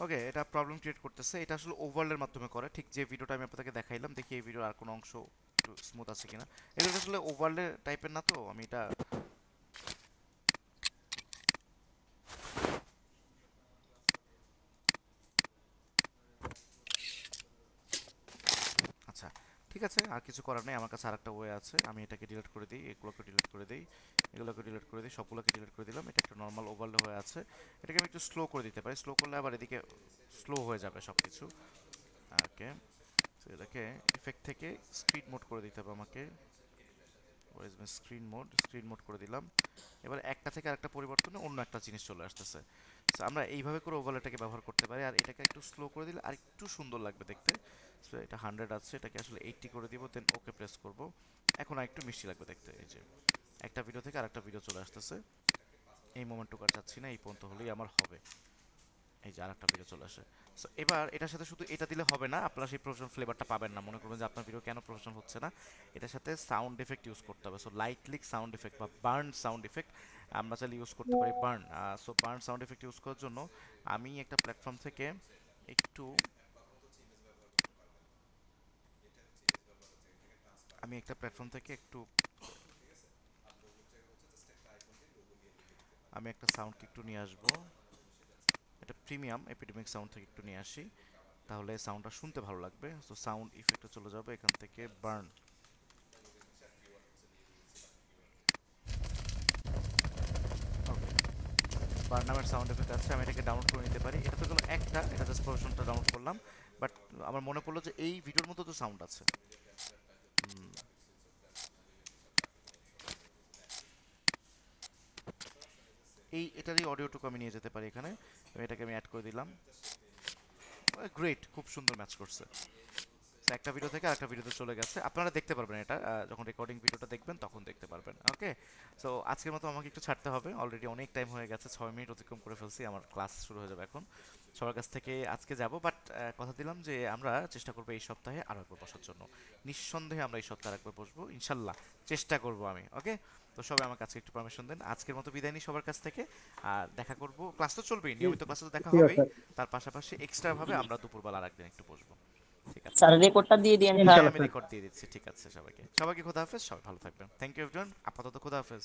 A: ওকে, এটা প্রবলেম ক্রিয়েট করতেছে। এটা আসলে ওভারলের মাধ্যমে করে, ঠিক যে ভিডিওটা আমি আপনাদেরকে দেখাইলাম। দেখি এই ভিডিওর আর কোনো অংশ একটু স্মুথ আছে কিনা। এগুলো আসলে ওভারলে টাইপের না, তো আমি এটা আচ্ছা ঠিক আছে, আর কিছু করার নেই। আমার কাছে আরেকটা ওয়ে আছে, আমি এটাকে ডিলিট করে দিই, এগুলোকে ডিলিট করে দিই, এগুলোকে ডিলিট করে দিই, সবগুলোকে ডিলিট করে দিলাম। এটা একটা নর্মাল ওভারলে হয়ে আছে। এটাকে আমি একটু স্লো করে দিতে পারি, স্লো করলে আবার এদিকে স্লো হয়ে যাবে সব কিছু। ওকে, এটাকে ইফেক্ট থেকে স্ক্রিন মোড করে দিতে হবে আমাকে। স্ক্রিন মোড করে দিলাম। এবার একটা থেকে আরেকটা পরিবর্তনে অন্য একটা জিনিস চলে আসতেছে। সো আমরা এইভাবে করে ওভারলেটাকে ব্যবহার করতে পারি। আর এটাকে একটু স্লো করে দিলে আর একটু সুন্দর লাগবে দেখতে। সো এটা 100 আছে, এটাকে আসলে 80 করে দিব, দেন ওকে প্রেস করব। এখন আর একটু মিষ্টি লাগবে দেখতে। এই যে একটা ভিডিও থেকে আরেকটা ভিডিও চলে আসতেছে। এই মোমেন্টটুকু আর চাচ্ছি না, এই পর্যন্ত হলেই আমার হবে। এই যে আরেকটা ভিডিও চলে আসে। সো এবার এটার সাথে শুধু এটা দিলে হবে না, আপনারা সেই প্রফেশনাল ফ্লেভারটা পাবেন না। মনে করবেন যে আপনার ভিডিও কেন প্রফেশনাল হচ্ছে না, এটার সাথে সাউন্ড এফেক্ট ইউজ করতে হবে। সো লাইটলি সাউন্ড এফেক্ট বা বার্ন সাউন্ড এফেক্ট আমরা চাইলে ইউজ করতে পারি। So burn sound effect use করার জন্য আমি একটা প্ল্যাটফর্ম থেকে একটু আমি একটা সাউন্ডকে একটু নিয়ে আসবো। এটা প্রিমিয়াম এপিডেমিক সাউন্ড থেকে একটু নিয়ে আসি, তাহলে সাউন্ডটা শুনতে ভালো লাগবে। সো সাউন্ড ইফেক্টে চলে যাবে, এখান থেকে বার্ন। বার্ন নামের সাউন্ড এফেক্ট আছে, আমি এটাকে ডাউনলোড করে নিতে পারি। এটা তো গেলো একটা, এটা জাস্ট প্রফেশনটা ডাউনলোড করলাম। বাট আমার মনে পড়লো যে এই ভিডিওর মতো তো সাউন্ড আছে। এটারই অডিওটুকু আমি নিয়ে যেতে পারি এখানে। এটাকে আমি অ্যাড করে দিলাম। গ্রেট, খুব সুন্দর ম্যাচ করছে। একটা ভিডিও থেকে আরেকটা ভিডিওতে চলে গেছে। আপনারা দেখতে পারবেন এটা যখন রেকর্ডিং ভিডিওটা দেখবেন তখন দেখতে পারবেন। ওকে, সো আজকের মতো আমাকে একটু ছাড়তে হবে, অলরেডি অনেক টাইম হয়ে গেছে, 6 মিনিট অতিক্রম করে ফেলছি। আমার ক্লাস শুরু হয়ে যাবে এখন, সবার কাছ থেকে আজকে যাব। বাট কথা দিলাম যে আমরা চেষ্টা করবো এই সপ্তাহে আরও একবার বসার জন্য। নিঃসন্দেহে আমরা এই সপ্তাহে আরেকবার বসবো ইনশাল্লাহ, চেষ্টা করব আমি। ওকে, তো সবাই আমার কাছে একটু পারমিশন দেন। আজকের মতো বিদায় নিই সবার কাছ থেকে। আর দেখা করব, ক্লাস তো চলবেই, নিয়মিত ক্লাসে তো দেখা হবেই, তার পাশাপাশি এক্সট্রা ভাবে আমরা দুপুরবেলা আরেকদিন একটু বসবো। ঠিক আছে
N: স্যার, রেকর্ডটা দিয়ে দিন।
A: আমি রেকর্ড দিয়ে দিচ্ছি। ঠিক আছে, সবাইকে খোদা হাফেজ, সবাই ভালো থাকবেন। থ্যাংক ইউ এভরিওয়ান, আপাতত খোদা হাফেজ।